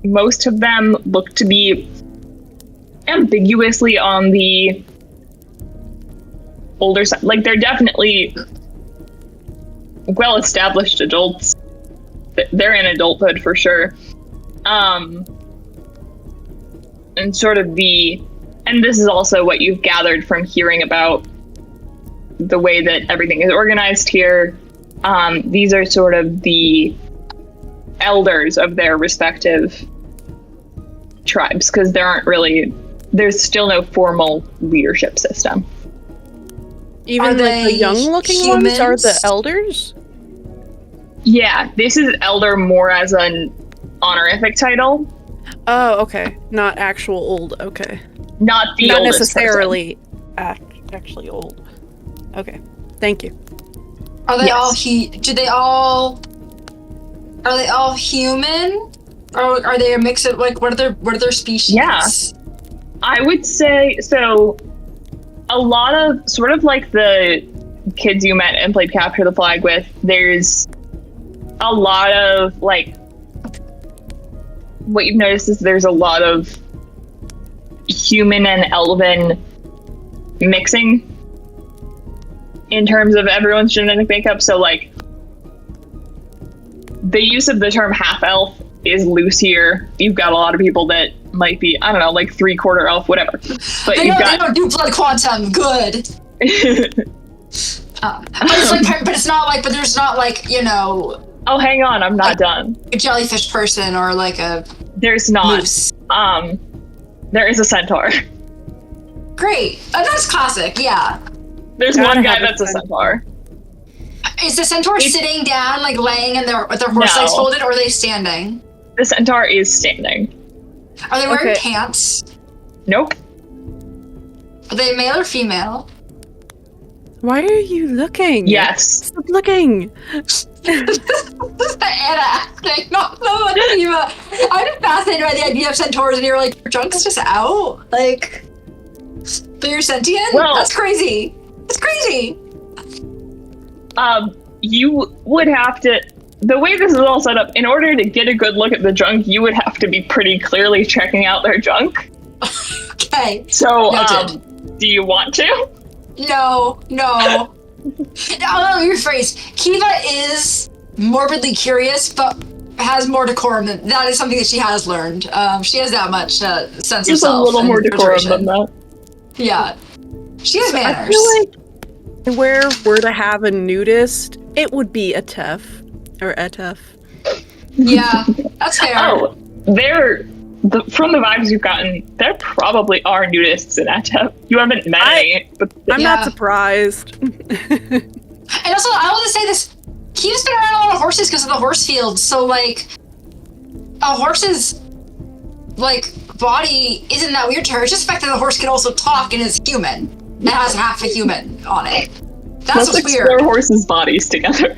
Speaker 1: Most of them look to be ambiguously on the older side. Like, they're definitely well-established adults. They're in adulthood for sure. And sort of and this is also what you've gathered from hearing about the way that everything is organized here. These are sort of the elders of their respective tribes, because there's still no formal leadership system.
Speaker 3: Even
Speaker 2: Are
Speaker 3: like the
Speaker 2: they
Speaker 3: young-looking ones are the
Speaker 2: humans?
Speaker 3: elders.
Speaker 1: Yeah, this is elder more as an honorific title,
Speaker 3: Oh, okay. Not actual old. Okay.
Speaker 1: not the
Speaker 3: Not
Speaker 1: oldest
Speaker 3: necessarily actually old. Okay. Thank you.
Speaker 2: Are they
Speaker 1: Yes.
Speaker 2: Are they all human? Or are they a mix of like what are their species?
Speaker 1: Yeah. I would say so. A lot of sort of like the kids you met and played Capture the Flag with, there's a lot of like what you've noticed is there's a lot of human and elven mixing in terms of everyone's genetic makeup. So like the use of the term half elf is loose here. You've got a lot of people that might be, I don't know, like 3/4 elf, whatever. But
Speaker 2: They
Speaker 1: you've
Speaker 2: don't do blood quantum. Good. But there's not like
Speaker 1: Oh, hang on, I'm not done.
Speaker 2: a jellyfish person or like a
Speaker 1: There's not.
Speaker 2: moose.
Speaker 1: There is a centaur.
Speaker 2: Great. That's classic. Yeah.
Speaker 1: There's
Speaker 3: Gotta
Speaker 1: one guy
Speaker 3: have a
Speaker 1: that's a centaur.
Speaker 2: Is the centaur sitting down, like laying with their horse
Speaker 1: No.
Speaker 2: legs folded, or are they standing?
Speaker 1: The centaur is standing.
Speaker 2: Are they wearing
Speaker 3: Okay.
Speaker 2: pants?
Speaker 1: Nope.
Speaker 2: Are they male or female?
Speaker 3: Why are you looking?
Speaker 1: Yes.
Speaker 3: Stop looking.
Speaker 2: Anna acting, not Eva. I'm just fascinated by the idea of centaurs, and you're like, your junk's just out? Like, but you're sentient?
Speaker 1: Well-
Speaker 2: That's crazy. That's crazy.
Speaker 1: You would have to. The way this is all set up, in order to get a good look at the junk, you would have to be pretty clearly checking out their junk.
Speaker 2: Okay.
Speaker 1: So,
Speaker 2: Noted.
Speaker 1: do you want to?
Speaker 2: No. No, rephrase. Kiva is morbidly curious, but has more decorum. That is something that she has learned. She has that much sense of
Speaker 1: Just a
Speaker 2: self.
Speaker 1: little
Speaker 2: and
Speaker 1: more decorum
Speaker 2: refrigeration.
Speaker 1: than that.
Speaker 2: Yeah. She has
Speaker 3: I
Speaker 2: manners.
Speaker 3: feel like where we're to have a nudist, it would be Etef or Etef.
Speaker 2: Yeah, that's fair.
Speaker 1: Oh, they're from the vibes you've gotten, there probably are nudists in Etef. You haven't met any, but
Speaker 3: I'm not surprised.
Speaker 2: And also, I want to say this: he's been around a lot of horses because of the horse field. So, like, a horse's body isn't that weird to her. It's just the fact that the horse can also talk and is human. It has half a human on it. That's what's weird.
Speaker 1: Let's explore horses' bodies together.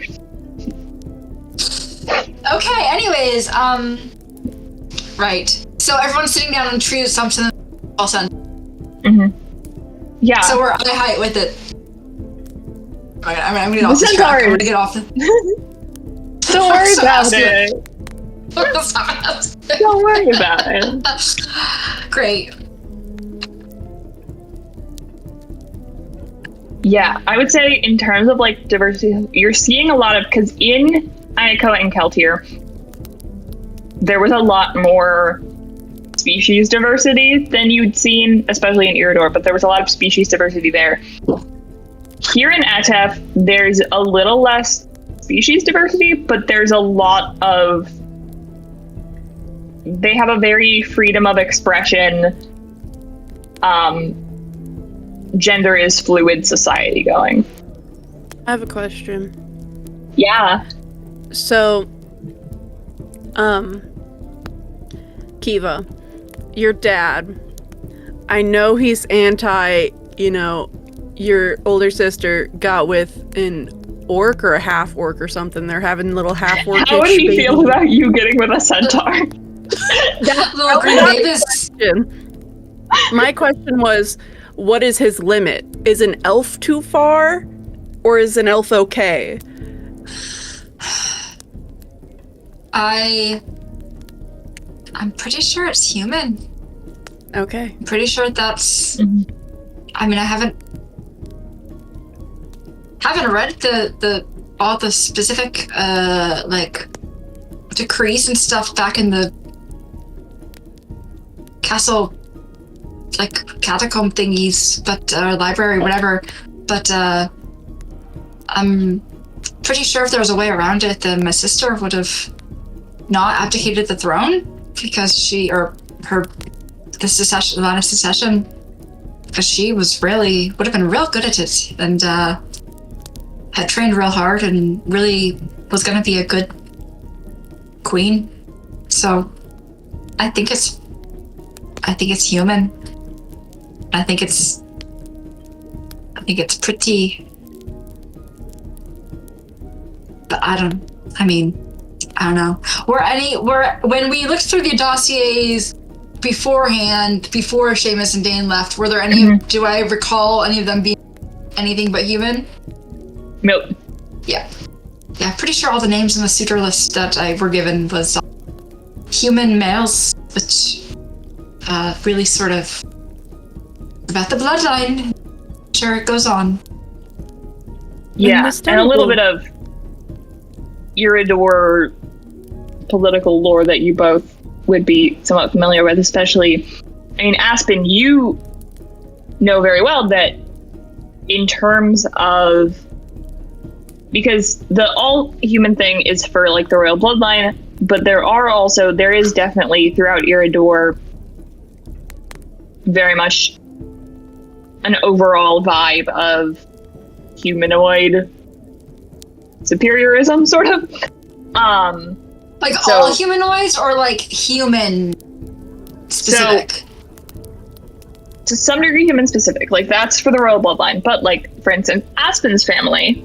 Speaker 2: Okay. Anyways, right. So everyone's sitting down on a tree assumption all sun.
Speaker 1: Yeah.
Speaker 2: So we're eye height with it. I'm gonna get off this track. I'm gonna get off.
Speaker 1: Don't worry about it. Don't worry about it.
Speaker 2: Great.
Speaker 1: Yeah, I would say in terms of like diversity, you're seeing a lot of, because in Ayako and Keltier, there was a lot more species diversity than you'd seen, especially in Iridor, but there was a lot of species diversity there. Here in Etef, there's a little less species diversity, but there's a lot of, they have a very freedom of expression, gender is fluid society going.
Speaker 3: I have a question.
Speaker 1: Yeah.
Speaker 3: So, Kiva, your dad, I know he's anti, your older sister got with an orc or a half orc or something. They're having little half orc.
Speaker 1: How would he feel about you getting with a centaur?
Speaker 2: That little green babies.
Speaker 3: My question was, what is his limit? Is an elf too far, or is an elf okay?
Speaker 2: I'm pretty sure it's human.
Speaker 3: Okay.
Speaker 2: I'm pretty sure that's. I mean, I haven't read all the specific decrees and stuff back in the castle, catacomb thingies, but library, whatever. But I'm pretty sure if there was a way around it, then my sister would have not abdicated the throne because the line of succession, because she would have been real good at it and had trained real hard and really was going to be a good queen. So I think it's human. I think it's pretty, but I don't know. When we looked through the dossiers beforehand, before Seamus and Dane left, were there any, do I recall any of them being anything but human?
Speaker 1: Nope.
Speaker 2: Yeah, pretty sure all the names on the suitor list that I were given was human males, which really sort of about the bloodline. Sure, it goes on.
Speaker 1: Yeah, and a little bit of Iridor political lore that you both would be somewhat familiar with, especially, Aspen, you know very well that in terms of, because the all human thing is for the royal bloodline, but there is definitely throughout Iridor very much an overall vibe of humanoid superiorism, sort of.
Speaker 2: All humanoids or human specific?
Speaker 1: To some degree human specific. That's for the royal bloodline. But for instance, Aspen's family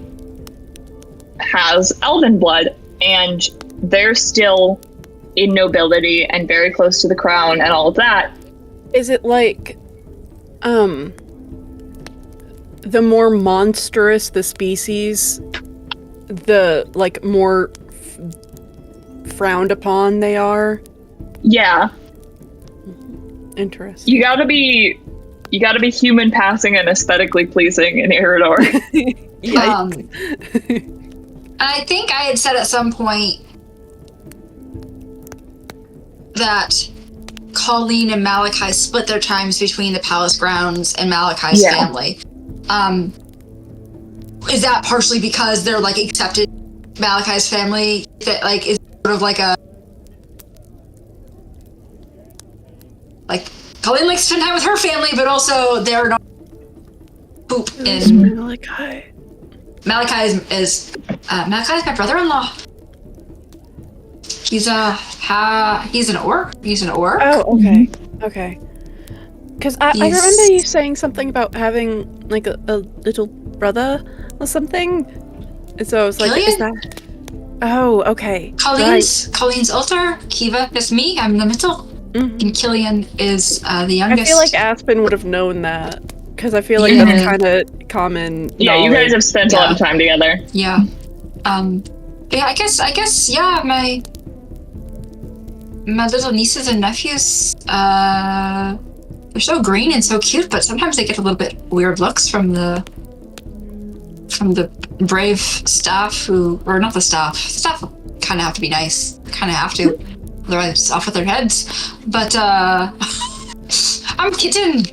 Speaker 1: has elven blood and they're still in nobility and very close to the crown and all of that.
Speaker 3: Is it the more monstrous the species, the more frowned upon they are? Yeah. Interesting.
Speaker 1: You gotta be human passing and aesthetically pleasing in Iridor.
Speaker 2: I think I had said at some point that Colleen and Malachi split their times between the palace grounds and Malachi's family. Is that partially because they're accepted Malachi's family that is sort of like Colleen likes to spend time with her family, but also they're not poop in
Speaker 3: Malachi.
Speaker 2: Malachi is Malachi's my brother-in-law. He's an orc. He's an orc.
Speaker 3: Oh, okay. Okay. Because I remember you saying something about having like a little brother or something. And so I was like,
Speaker 2: Killian?
Speaker 3: is that? Oh, okay.
Speaker 2: Colleen's older. Kiva is me. I'm in the middle.
Speaker 3: Mm-hmm.
Speaker 2: And Killian is the youngest.
Speaker 3: I feel like Aspen would have known that because I feel like that's kind of common.
Speaker 1: Yeah, you guys have spent a lot of time together.
Speaker 2: Yeah. Yeah. I guess. Yeah. My little nieces and nephews. They're so green and so cute, but sometimes they get a little bit weird looks from the brave staff or not the staff. Staff kind of have to be nice. Kind of have to. Otherwise, off with their heads. But, I'm kidding.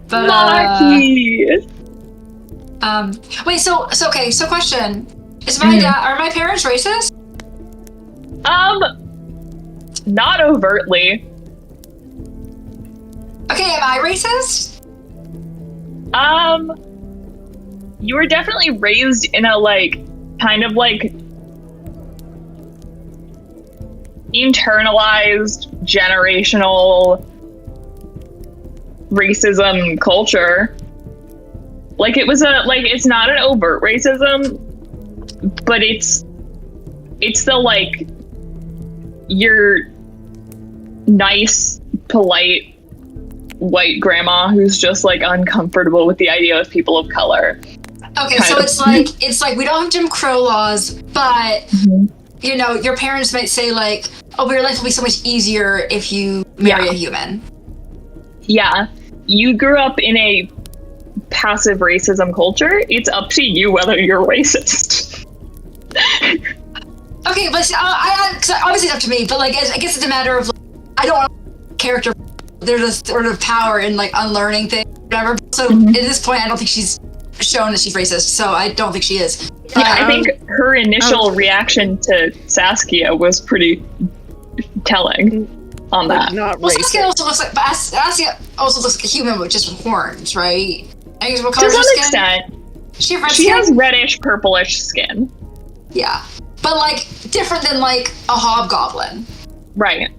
Speaker 2: But,
Speaker 1: Lucky!
Speaker 2: wait, so question. Are my parents racist?
Speaker 1: Not overtly.
Speaker 2: Okay, am I racist?
Speaker 1: You were definitely raised in a, kind of, internalized generational racism culture. It's not an overt racism, but it's the, your nice, polite, white grandma who's just uncomfortable with the idea of people of color.
Speaker 2: Okay, so it's like we don't have Jim Crow laws, but you know, your parents might say oh, your life will be so much easier if you marry a human. Yeah.
Speaker 1: You grew up in a passive racism culture. It's up to you whether you're racist.
Speaker 2: Okay, but obviously it's up to me, but I guess it's a matter of I don't want character. There's a sort of power in unlearning things, whatever. So at this point, I don't think she's shown that she's racist. So I don't think she is.
Speaker 1: Yeah, I think her initial reaction to Saskia was pretty telling on that.
Speaker 3: Not
Speaker 2: well,
Speaker 3: racist.
Speaker 2: Saskia also looks Saskia also looks like a human with just horns, right? I guess what color
Speaker 1: to
Speaker 2: is her
Speaker 1: some
Speaker 2: skin?
Speaker 1: extent.
Speaker 2: She have red
Speaker 1: She
Speaker 2: skin?
Speaker 1: has reddish, purplish skin.
Speaker 2: Yeah, but different than a hobgoblin.
Speaker 1: Right.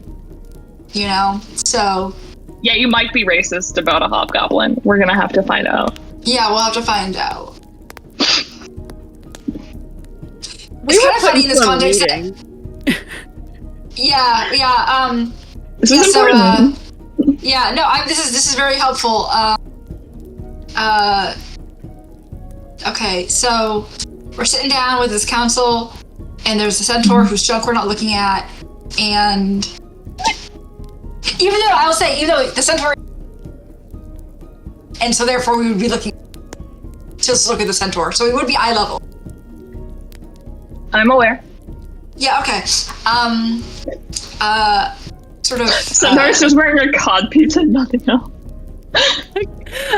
Speaker 2: You know, so.
Speaker 1: Yeah, you might be racist about a hobgoblin. We're gonna have to find out.
Speaker 2: Yeah, we'll have to find out.
Speaker 3: We
Speaker 2: It's
Speaker 3: were
Speaker 2: kind of funny in this
Speaker 3: put into a
Speaker 2: context.
Speaker 3: meeting.
Speaker 2: Yeah.
Speaker 1: This is important.
Speaker 2: This is very helpful. Okay, so we're sitting down with this council, and there's a centaur whose junk we're not looking at, and even though the centaur, and so therefore we would be looking to look at the centaur, so we would be eye level.
Speaker 1: I'm aware.
Speaker 2: Yeah. Okay. Sort of.
Speaker 1: Centaur's just wearing a cod piece and nothing else.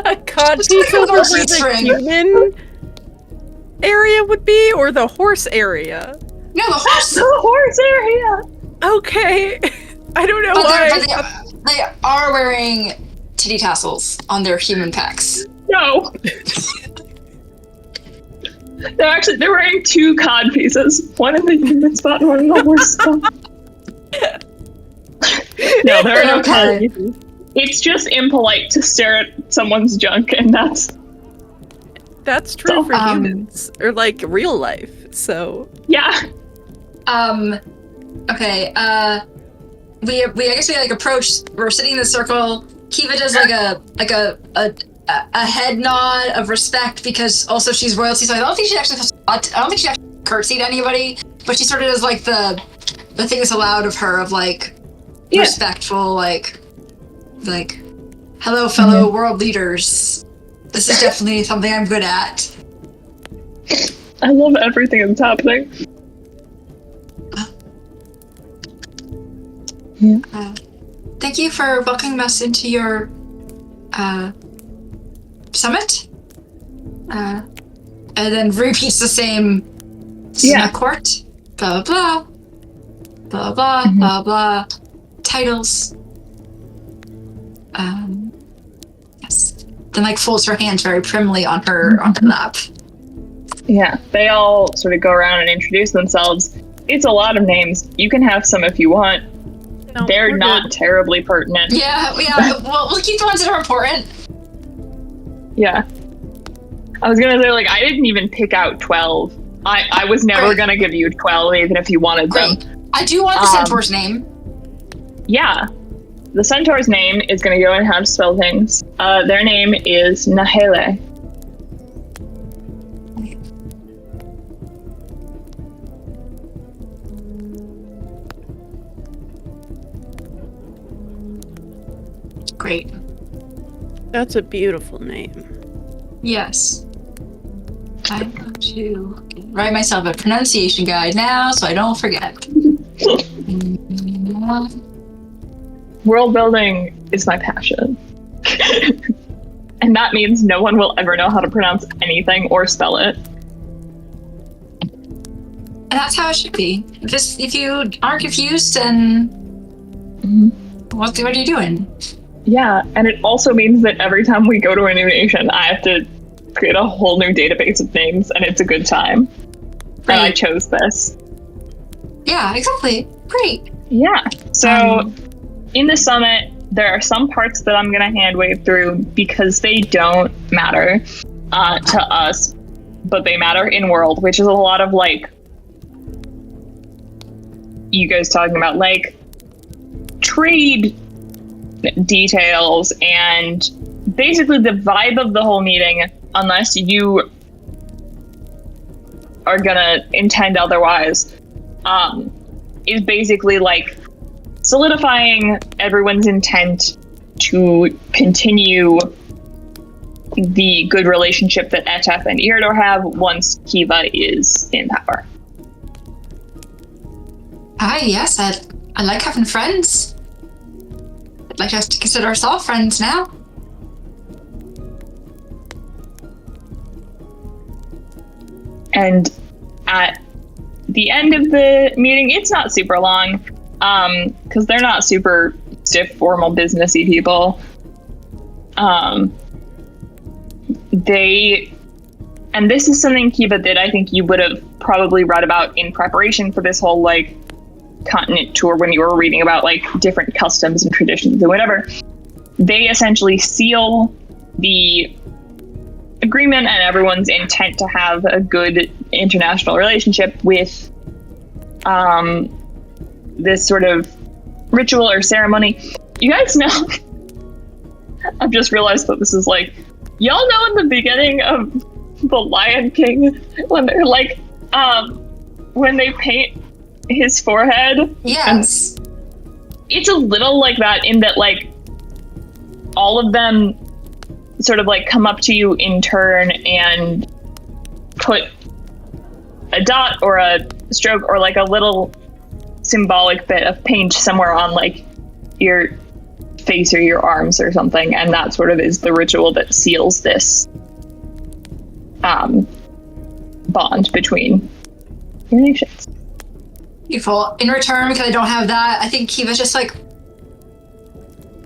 Speaker 3: A cod
Speaker 2: Just
Speaker 3: piece
Speaker 2: like a
Speaker 3: over
Speaker 2: horse
Speaker 3: where the
Speaker 2: string.
Speaker 3: human area would be, or the horse area?
Speaker 2: No, the horse.
Speaker 1: The horse area!
Speaker 3: Okay. I don't know
Speaker 2: But
Speaker 3: why.
Speaker 2: they are wearing titty tassels on their human packs.
Speaker 1: No. They're wearing two cod pieces. One in the human spot and one in the horse spot. No, there are no cod pieces. It's just impolite to stare at someone's junk, and that's
Speaker 3: true for
Speaker 2: So,
Speaker 3: humans, or real life. So
Speaker 1: yeah.
Speaker 2: Okay. We I guess we approach. We're sitting in the circle. Kiva does a head nod of respect because also she's royalty. So I don't think she actually curtsied to anybody, but she sort of does the thing that's allowed of her of respectful hello fellow world leaders. This is definitely something I'm good at.
Speaker 1: I love everything that's happening.
Speaker 2: Thank you for welcoming us into your summit. And then repeats the same. This is my court. Blah blah blah blah blah blah blah. Titles. Yes. Then like folds her hands very primly on her lap.
Speaker 1: Yeah, they all sort of go around and introduce themselves. It's a lot of names. You can have some if you want.
Speaker 3: No,
Speaker 1: They're
Speaker 3: we're
Speaker 1: not
Speaker 3: good.
Speaker 1: terribly pertinent.
Speaker 2: Yeah. Well, we'll keep the ones that are important.
Speaker 1: Yeah. I was gonna say, like, I didn't even pick out 12. I was never
Speaker 2: Great.
Speaker 1: gonna give you 12, even if you wanted them.
Speaker 2: Great. I do want the centaur's name.
Speaker 1: Yeah. The centaur's name is gonna go in how to spell things. Their name is Nahele.
Speaker 2: Great.
Speaker 3: That's a beautiful name.
Speaker 2: Yes. I'm going to write myself a pronunciation guide now so I don't forget.
Speaker 1: World building is my passion. And that means no one will ever know how to pronounce anything or spell it.
Speaker 2: And that's how it should be. If you aren't confused, then what are you doing?
Speaker 1: Yeah, and it also means that every time we go to a new nation, I have to create a whole new database of names, and it's a good time.
Speaker 2: Right.
Speaker 1: And I chose this.
Speaker 2: Yeah, exactly. Great.
Speaker 1: Yeah. So in the summit, there are some parts that I'm going to hand wave through because they don't matter to us, but they matter in world, which is a lot of like you guys talking about like trade details and basically the vibe of the whole meeting, unless you are gonna intend otherwise, is basically like solidifying everyone's intent to continue the good relationship that Etef and Iridor have once Kiva is in power.
Speaker 2: Yes, I like having friends. I'd like us to consider ourselves friends now.
Speaker 1: And at the end of the meeting, it's not super long, because they're not super stiff, formal, businessy people. And this is something Kiva did, I think you would have probably read about in preparation for this whole, like, continent tour when you were reading about, like, different customs and traditions and whatever. They essentially seal the agreement and everyone's intent to have a good international relationship with this sort of ritual or ceremony. You guys know, I've just realized that this is like, y'all know in the beginning of The Lion King when they're like, when they paint his forehead?
Speaker 2: Yes.
Speaker 1: It's a little like that in that, like, all of them sort of like come up to you in turn and put a dot or a stroke or like a little symbolic bit of paint somewhere on like your face or your arms or something, and that sort of is the ritual that seals this bond between your nations.
Speaker 2: Beautiful. In return, because I don't have that, I think Kiva's just like,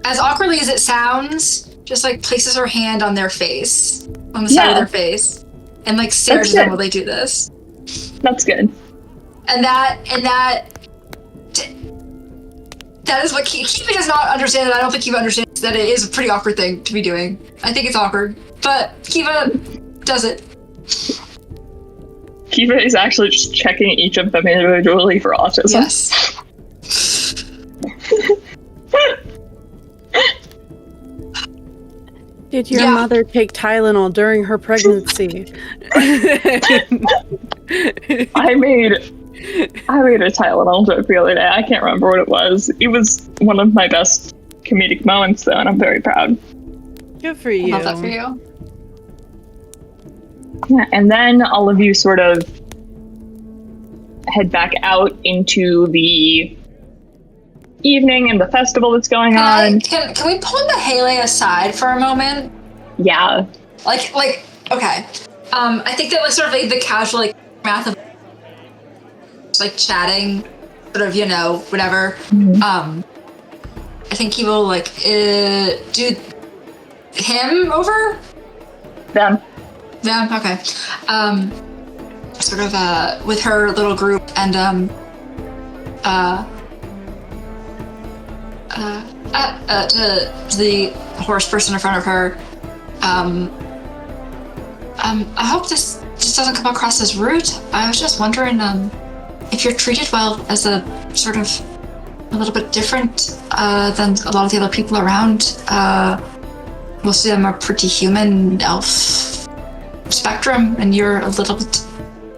Speaker 2: as awkwardly as it sounds, just like places her hand on their face, on the side of their face, and like stares at them while they do this.
Speaker 1: That's good.
Speaker 2: And that is what Kiva does not understand, and I don't think Kiva understands that it is a pretty awkward thing to be doing. I think it's awkward, but Kiva does it.
Speaker 1: Kiva is actually just checking each of them individually for autism.
Speaker 2: Yes.
Speaker 3: Did your mother take Tylenol during her pregnancy?
Speaker 1: I made a Tylenol joke the other day. I can't remember what it was. It was one of my best comedic moments, though, and I'm very proud.
Speaker 3: Good for you.
Speaker 2: I love that for you.
Speaker 1: Yeah, and then all of you sort of head back out into the evening and the festival that's going on.
Speaker 2: Can we pull Nahele aside for a moment?
Speaker 1: Yeah.
Speaker 2: Like, okay. I think that like sort of like the casual like math of like chatting, sort of, you know, whatever. Mm-hmm. I think he will do him over.
Speaker 1: Them.
Speaker 2: Okay. Sort of with her little group and to the horse person in front of her. I hope this just doesn't come across as rude. I was just wondering if you're treated well as a sort of a little bit different than a lot of the other people around. Most of them are pretty human elf spectrum, and you're a little bit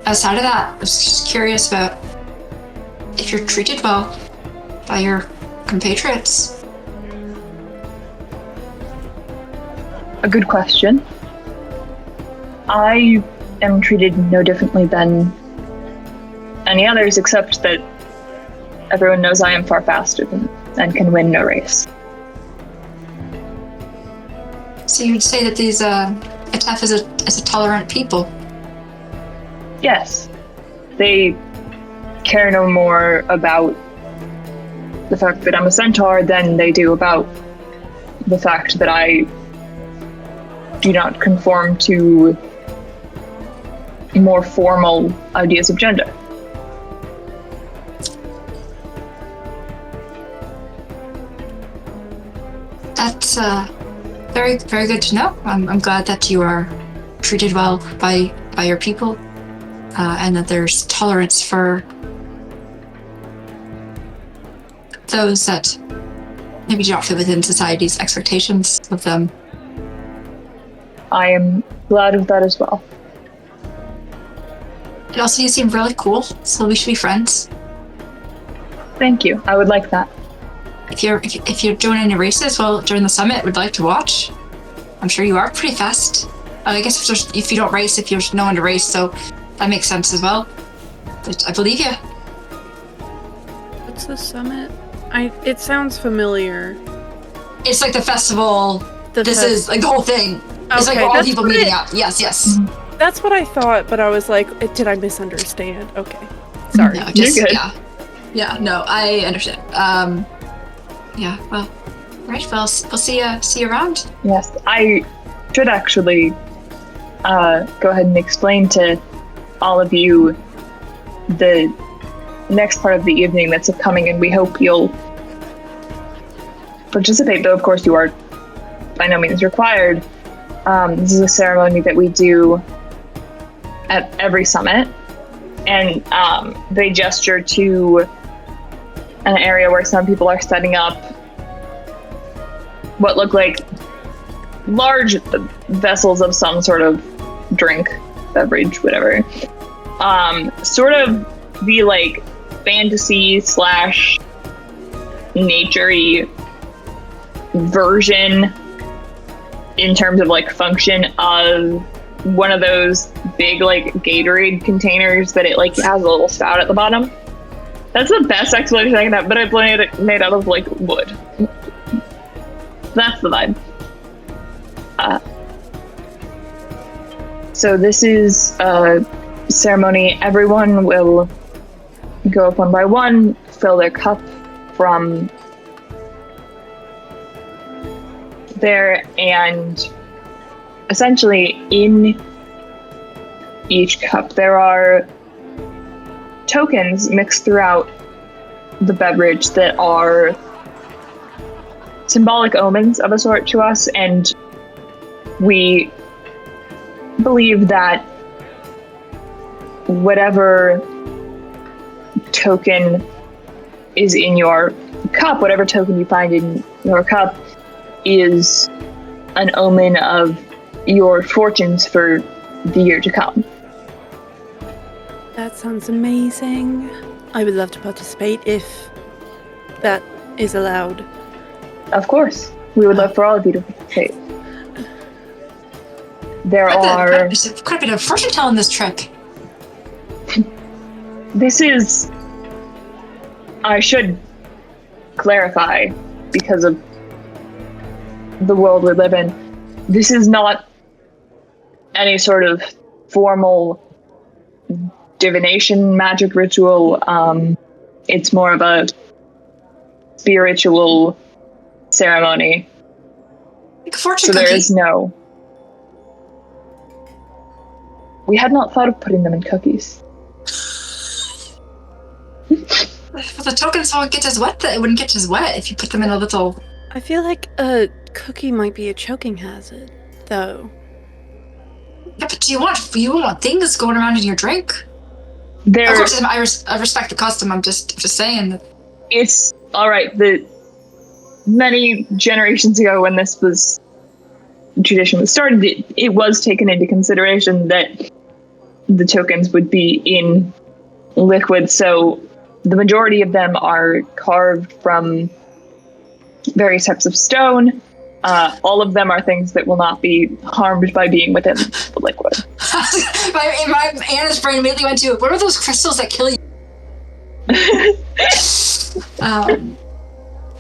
Speaker 2: outside of that. I was just curious about if you're treated well by your compatriots.
Speaker 1: A good question. I am treated no differently than any others, except that everyone knows I am far faster and can win no race.
Speaker 2: So you'd say that these Etef is a tolerant people?
Speaker 1: Yes. They care no more about the fact that I'm a centaur than they do about the fact that I do not conform to more formal ideas of gender.
Speaker 2: That's very, very good to know. I'm glad that you are treated well by your people, and that there's tolerance for those that maybe do not fit within society's expectations of them.
Speaker 1: I am glad of that as well.
Speaker 2: And also, you seem really cool, so we should be friends.
Speaker 1: Thank you. I would like that.
Speaker 2: If you're doing any races, well, during the summit, would like to watch. I'm sure you are pretty fast. I guess if you don't race, if there's no one to race, so that makes sense as well. But I believe you.
Speaker 3: What's the summit? It sounds familiar.
Speaker 2: It's like the festival. This is like the whole thing. It's like all people meeting up. Yes.
Speaker 3: Mm-hmm. That's what I thought, but I was like, did I misunderstand? Okay. Sorry.
Speaker 2: No, just,
Speaker 1: you're good.
Speaker 2: Yeah, no, I understand. Yeah, well, right, we'll see you around.
Speaker 1: Yes, I should actually go ahead and explain to all of you the next part of the evening that's upcoming, and we hope you'll participate, though of course you are by no means required. This is a ceremony that we do at every summit, and they gesture to an area where some people are setting up what look like large vessels of some sort of drink, beverage, whatever. Sort of the like fantasy / nature-y version in terms of like function of one of those big like Gatorade containers that it like has a little spout at the bottom. That's the best explanation I can have, but I've made out of like wood. That's the vibe. So this is a ceremony. Everyone will go up one by one, fill their cup from there, and essentially in each cup there are tokens mixed throughout the beverage that are symbolic omens of a sort to us, and we believe that whatever token is in your cup, whatever token you find in your cup, is an omen of your fortunes for the year to come.
Speaker 3: That sounds amazing. I would love to participate if that is allowed.
Speaker 1: Of course. We would love for all of you to participate.
Speaker 2: There's quite a bit of fortune telling this trick.
Speaker 1: This is... I should clarify, because of the world we live in, this is not any sort of formal divination magic ritual. It's more of a spiritual ceremony.
Speaker 2: Like a fortune
Speaker 1: So
Speaker 2: cookie.
Speaker 1: there is no... We had not thought of putting them in cookies.
Speaker 2: But the tokens won't get as wet. It wouldn't get as wet if you put them in a little...
Speaker 3: I feel like a cookie might be a choking hazard, though.
Speaker 2: Yeah, but you want things going around in your drink?
Speaker 1: There,
Speaker 2: of course, I respect the custom. I'm just saying that.
Speaker 1: It's alright. Many generations ago when this tradition was started, it was taken into consideration that the tokens would be in liquid, so the majority of them are carved from various types of stone. All of them are things that will not be harmed by being within the liquid.
Speaker 2: my Anna's brain immediately went to, what are those crystals that kill you? I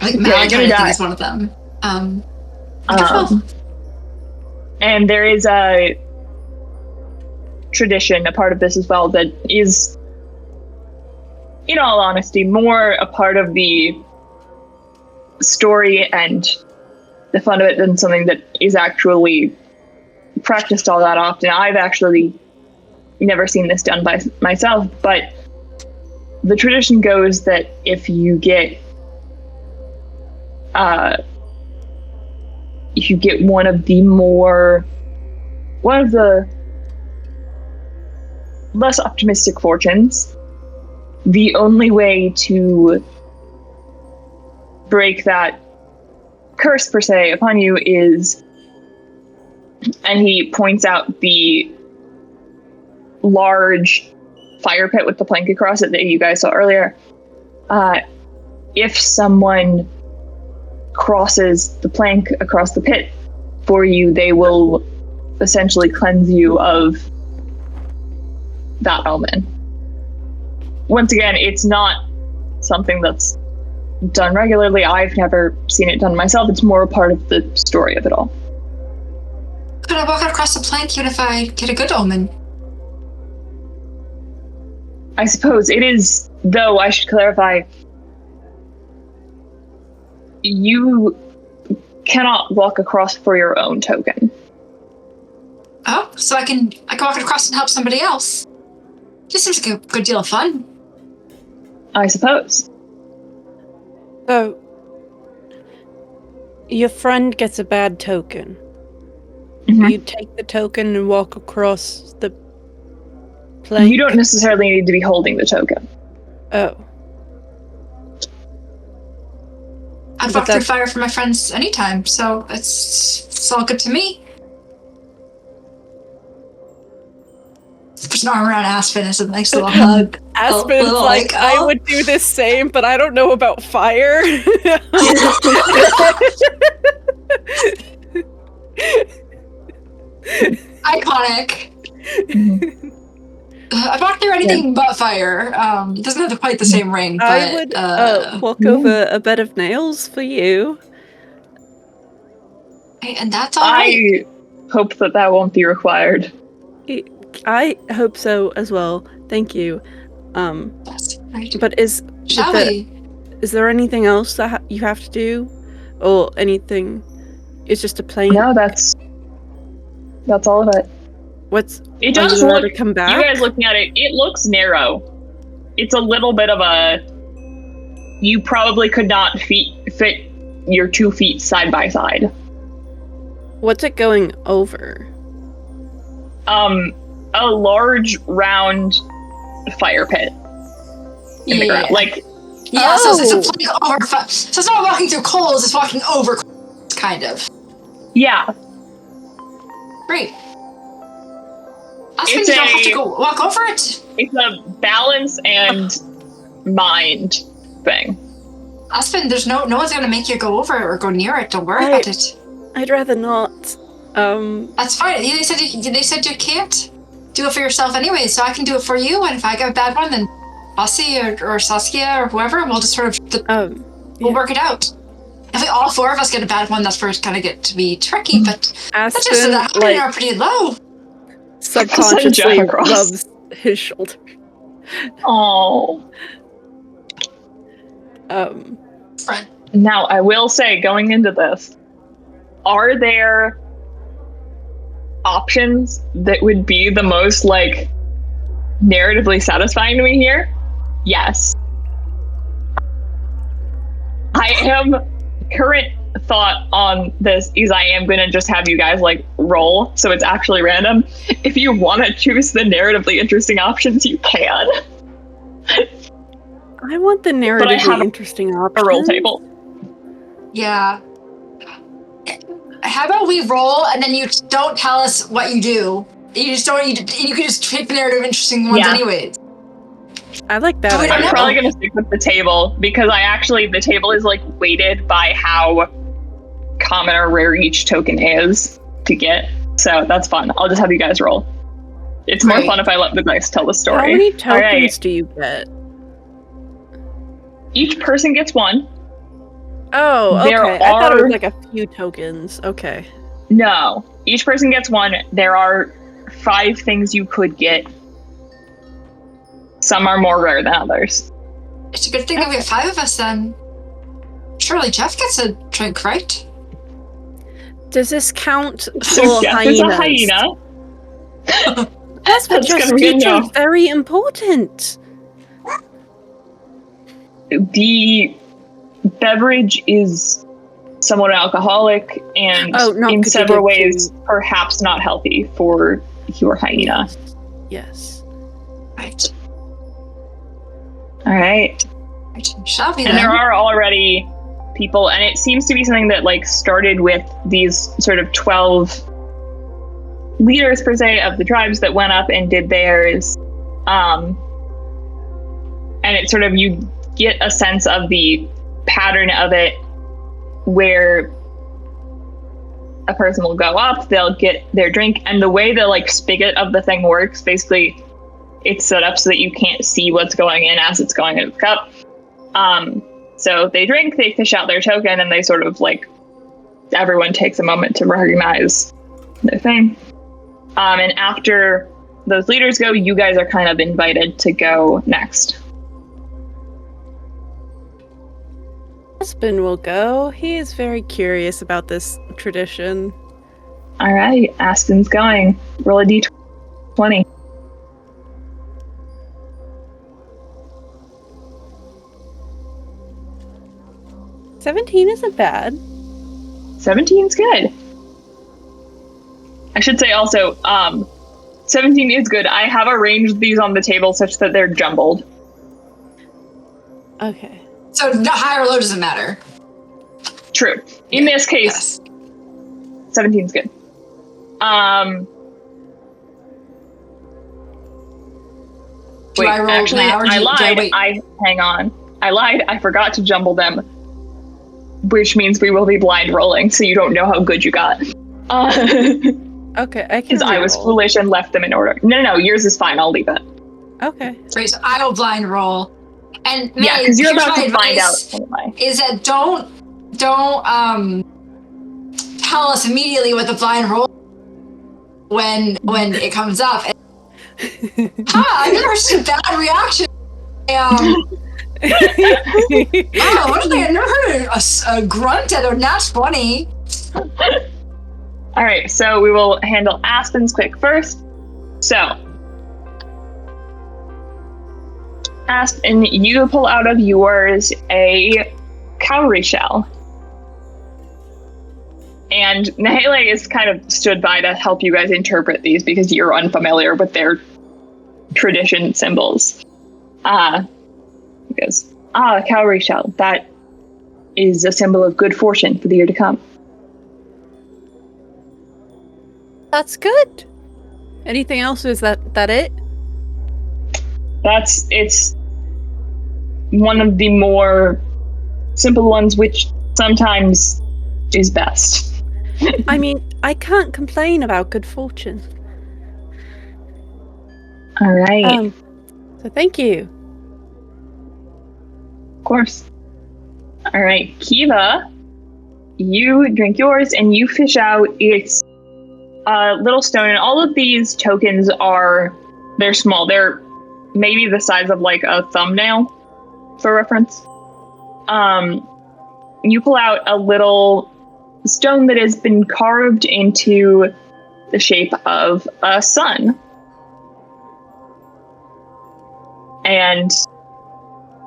Speaker 2: think malachite, I think, is one of them.
Speaker 1: And there is a tradition, a part of this as well, that is, in all honesty, more a part of the story and the fun of it than something that is actually practiced all that often. I've actually never seen this done by myself, but the tradition goes that if you get one of the less optimistic fortunes, the only way to break that curse per se upon you is, and he points out the large fire pit with the plank across it that you guys saw earlier. If someone crosses the plank across the pit for you, they will essentially cleanse you of that omen. Once again, it's not something that's done regularly. I've never seen it done myself. It's more a part of the story of it all.
Speaker 2: Could I walk across the plank even if I get a good omen?
Speaker 1: I suppose it is, though I should clarify, you cannot walk across for your own token.
Speaker 2: Oh, so I can walk across and help somebody else. This seems like a good deal of fun.
Speaker 1: I suppose.
Speaker 3: So, your friend gets a bad token.
Speaker 1: Mm-hmm.
Speaker 3: You take the token and walk across the plank.
Speaker 1: You don't necessarily need to be holding the token.
Speaker 3: Oh.
Speaker 2: I'd walk through fire for my friends anytime, so it's all good to me. Puts an arm around Aspen as a nice little hug.
Speaker 3: Aspen's like, I would do the same, but I don't know about fire.
Speaker 1: Mm-hmm.
Speaker 2: Iconic. I'd walk through anything but fire. It doesn't have quite the same ring, but...
Speaker 3: I would walk over a bed of nails for you.
Speaker 2: And that's all right.
Speaker 1: I hope that won't be required.
Speaker 3: I hope so as well. Thank you.
Speaker 2: Right.
Speaker 3: But is there anything else that you have to do, or anything? It's just a plain.
Speaker 1: No, that's all of it. It does look.
Speaker 3: To come back?
Speaker 1: You guys looking at it, it looks narrow. It's a little bit of a. You probably could not fit your 2 feet side by side.
Speaker 3: What's it going over?
Speaker 1: A large round fire pit in the ground. Like,
Speaker 2: yeah, so it's a plank over. So it's not walking through coals; it's walking over coals, kind of.
Speaker 1: Yeah.
Speaker 2: Great. Aspen, you don't have to go walk over it.
Speaker 1: It's a balance and mind thing.
Speaker 2: Aspen, there's no one's gonna make you go over it or go near it. Don't worry about it.
Speaker 3: I'd rather not.
Speaker 2: That's fine. They said you can't do it for yourself anyway, so I can do it for you. And if I get a bad one, then Ozzy or Saskia or whoever, we'll just sort of we'll work it out. If all 4 of us get a bad one, that's where it's gonna get to be tricky. But
Speaker 3: Aspen,
Speaker 2: that's just so that we are pretty low.
Speaker 3: Subconsciously loves his shoulder.
Speaker 1: Oh.
Speaker 2: Friend.
Speaker 1: Now, I will say, going into this, are there options that would be the most, like, narratively satisfying to me here? Yes. I am... Current thought on this is I am going to just have you guys, like, roll, so it's actually random. If you want to choose the narratively interesting options, you can.
Speaker 3: I want the narratively interesting option.
Speaker 1: A roll table.
Speaker 2: Yeah. How about we roll and then you don't tell us what you do? You just don't. You can just pick the narrative interesting ones, anyways.
Speaker 3: I like that.
Speaker 1: I'm probably going to stick with the table because the table is like weighted by how common or rare each token is to get. So that's fun. I'll just have you guys roll. It's more fun if I let the dice tell the story.
Speaker 3: How many tokens do you get?
Speaker 1: Each person gets one.
Speaker 3: Oh, okay. I thought it was like a few tokens. Okay.
Speaker 1: No. Each person gets one. There are 5 things you could get. Some are more rare than others.
Speaker 2: It's a good thing that we have 5 of us then. Surely Jeff gets a drink, right?
Speaker 3: Does this count for
Speaker 1: so Jeff
Speaker 3: hyenas?
Speaker 1: Is a hyena.
Speaker 3: That's what Jeff's teacher is very important.
Speaker 1: The beverage is somewhat alcoholic and in several ways perhaps not healthy for your hyena.
Speaker 3: Yes.
Speaker 2: Right.
Speaker 1: All right.
Speaker 2: Shall we
Speaker 1: and there are already people, and it seems to be something that like started with these sort of 12 leaders per se of the tribes that went up and did theirs. And it's sort of, you get a sense of the pattern of it where a person will go up, they'll get their drink, and the way the like spigot of the thing works, basically it's set up so that you can't see what's going in as it's going into the cup. So they drink, they fish out their token, and they sort of like, everyone takes a moment to recognize their thing. And after those leaders go, you guys are kind of invited to go next.
Speaker 3: Aspen will go. He is very curious about this tradition.
Speaker 1: All right, Aspen's going. Roll a d20.
Speaker 3: $17 isn't bad.
Speaker 1: 17's good. I should say also, 17 is good. I have arranged these on the table such that they're jumbled.
Speaker 3: Okay.
Speaker 2: So high or low doesn't matter.
Speaker 1: True. In this case, 17's good.
Speaker 2: Do I roll
Speaker 1: actually,
Speaker 2: now, or
Speaker 1: I lied. Hang on. I lied. I forgot to jumble them, which means we will be blind rolling, so you don't know how good you got.
Speaker 3: Okay, I can.
Speaker 1: Because I was foolish and left them in order. No, yours is fine. I'll leave it.
Speaker 3: Okay.
Speaker 2: Great. So I will blind roll. And
Speaker 1: yeah, because you're about to find out anyway.
Speaker 2: Is that don't tell us immediately what the blind roll when it comes up. I've never seen a bad reaction. Wow, what did I never heard a grunt at a nat 20.
Speaker 1: All right, so we will handle Aspen's quick first. So, Aspen, you pull out of yours a cowrie shell. And Nahele is kind of stood by to help you guys interpret these because you're unfamiliar with their tradition symbols. He goes, cowrie shell. That is a symbol of good fortune for the year to come.
Speaker 3: That's good. Anything else? Is that it?
Speaker 1: It's one of the more simple ones, which sometimes is best.
Speaker 3: I mean, I can't complain about good fortune.
Speaker 1: All right.
Speaker 3: So thank you.
Speaker 1: Of course. All right, Kiva, you drink yours and you fish out its little stone. And all of these tokens they're small. They're maybe the size of like a thumbnail, for reference. you pull out a little stone that has been carved into the shape of a sun. And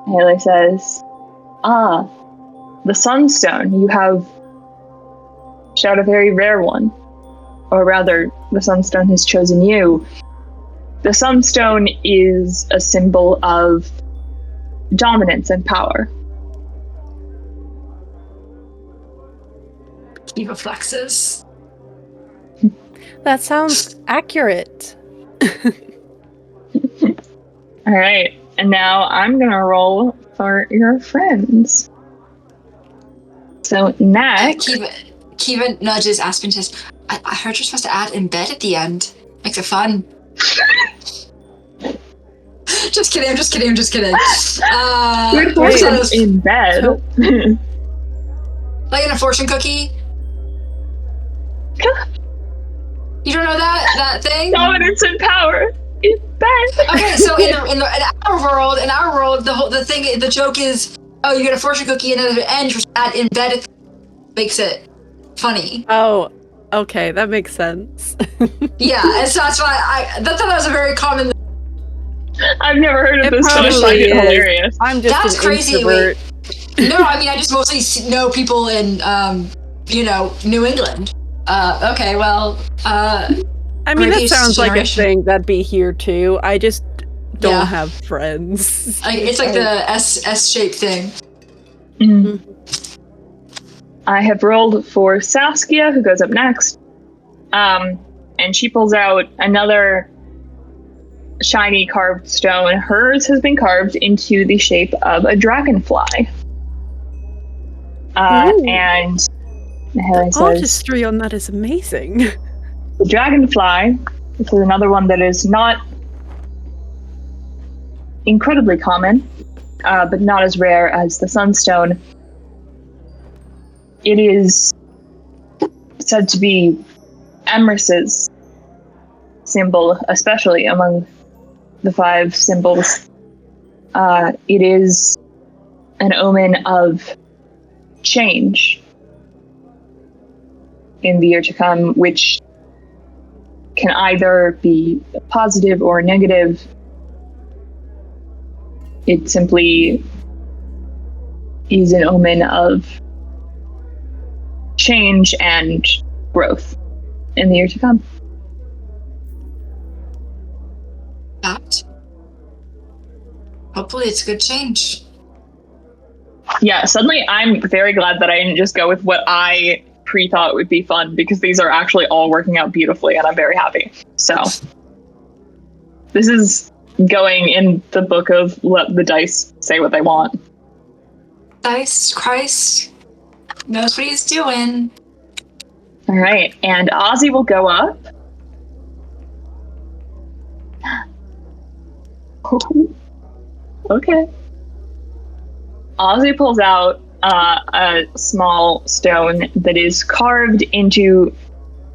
Speaker 1: Haley says, the sunstone. You have shot a very rare one. Or rather, the sunstone has chosen you. The sunstone is a symbol of dominance and power.
Speaker 2: Kiva flexes.
Speaker 3: That sounds accurate.
Speaker 1: All right, and now I'm gonna roll for your friends. So next,
Speaker 2: Kiva nudges Aspen. Says, "I heard you're supposed to add embed at the end. Makes it fun." Just kidding. I'm just kidding.
Speaker 1: in bed.
Speaker 2: Like in a fortune cookie. You don't know that thing?
Speaker 1: Dominance and power in bed.
Speaker 2: Okay, so in our world, the joke is, oh, you get a fortune cookie and then at the end you add in bed, makes it funny.
Speaker 3: Oh, okay, that makes sense.
Speaker 2: Yeah, and so that's why I thought that was a very common.
Speaker 1: I've never heard of this, but I find it hilarious.
Speaker 3: I'm just
Speaker 2: That's
Speaker 3: an
Speaker 2: crazy.
Speaker 3: introvert.
Speaker 2: No, I mean I just mostly know people in New England. Okay, well,
Speaker 3: I mean, that sounds like a thing that'd be here too. I just don't have friends.
Speaker 2: It's like the S-shaped thing.
Speaker 1: Mm-hmm. I have rolled for Saskia, who goes up next. And she pulls out another shiny carved stone. Hers has been carved into the shape of a dragonfly. And Haley says,
Speaker 3: artistry on that is amazing.
Speaker 1: The dragonfly, this is another one that is not incredibly common, but not as rare as the sunstone. It is said to be Emrys's symbol, especially among the 5 symbols. It is an omen of change in the year to come, which can either be positive or negative. It simply is an omen of change and growth in the year to come.
Speaker 2: Hopefully it's a good change.
Speaker 1: Yeah, suddenly I'm very glad that I didn't just go with what I pre-thought would be fun, because these are actually all working out beautifully and I'm very happy. So this is going in the book of let the dice say what they want.
Speaker 2: Dice Christ knows what he's doing.
Speaker 1: All right, and Ozzy will go up. Okay. Ozzy pulls out a small stone that is carved into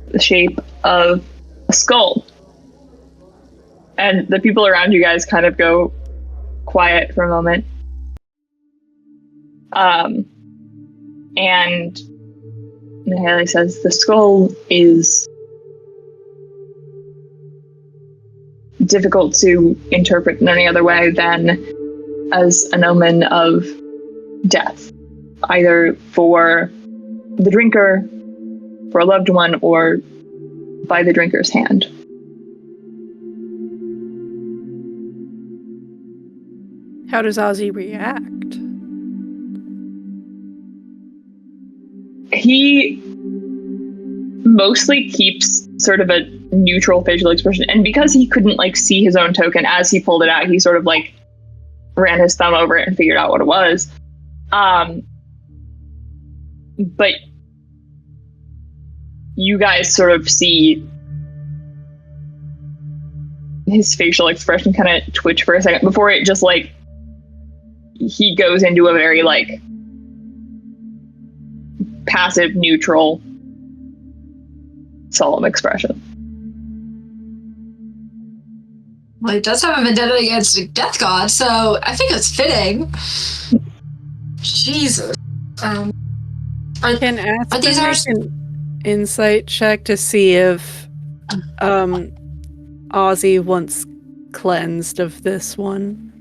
Speaker 1: the shape of a skull. And the people around you guys kind of go quiet for a moment. And Haley says the skull is difficult to interpret in any other way than as an omen of death, either for the drinker, for a loved one, or by the drinker's hand.
Speaker 3: How does Ozzy react?
Speaker 1: He mostly keeps sort of a neutral facial expression, and because he couldn't see his own token as he pulled it out, he sort of ran his thumb over it and figured out what it was. But you guys sort of see his facial expression kind of twitch for a second before it just he goes into a very passive, neutral, solemn expression.
Speaker 2: Well, he does have a vendetta against a death god, so I think it's fitting. Jesus.
Speaker 3: Can Aspen make an insight check to see if Ozzy once cleansed of this one?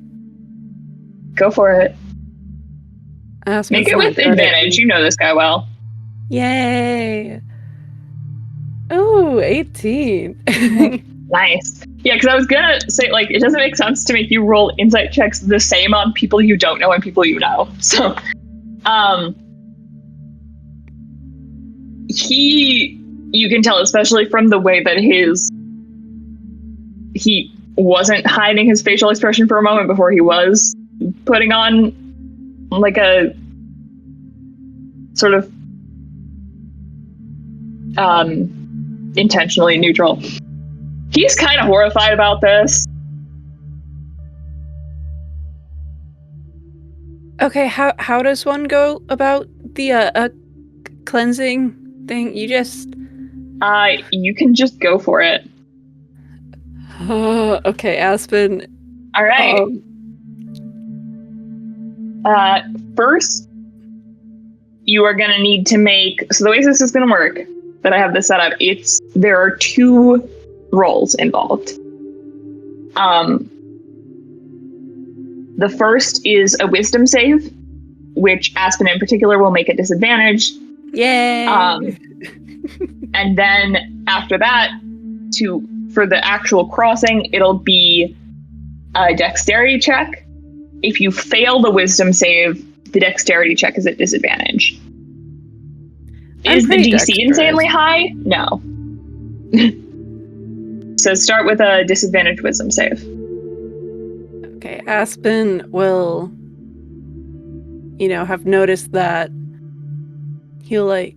Speaker 1: Go for it.
Speaker 3: Aspen's
Speaker 1: Make it with advantage. You know this guy well.
Speaker 3: Yay! Oh, 18.
Speaker 1: Nice. Yeah, because I was gonna say, like, it doesn't make sense to make you roll insight checks the same on people you don't know and people you know. So, you can tell, especially from the way that he wasn't hiding his facial expression for a moment before he was putting on, like, a sort of intentionally neutral. He's kind of horrified about this.
Speaker 3: Okay, how does one go about the cleansing thing? You just
Speaker 1: you can just go for it.
Speaker 3: Okay, Aspen.
Speaker 1: All right. First, you are going to need to make. So the way this is going to work, that I have this set up, there are 2 rolls involved. The first is a wisdom save, which Aspen in particular will make at disadvantage.
Speaker 3: Yay!
Speaker 1: And then after that, for the actual crossing, it'll be a dexterity check. If you fail the wisdom save, the dexterity check is at disadvantage. Is the DC insanely high? No. So start with a disadvantaged wisdom save.
Speaker 3: Okay, Aspen will, have noticed that he'll, like,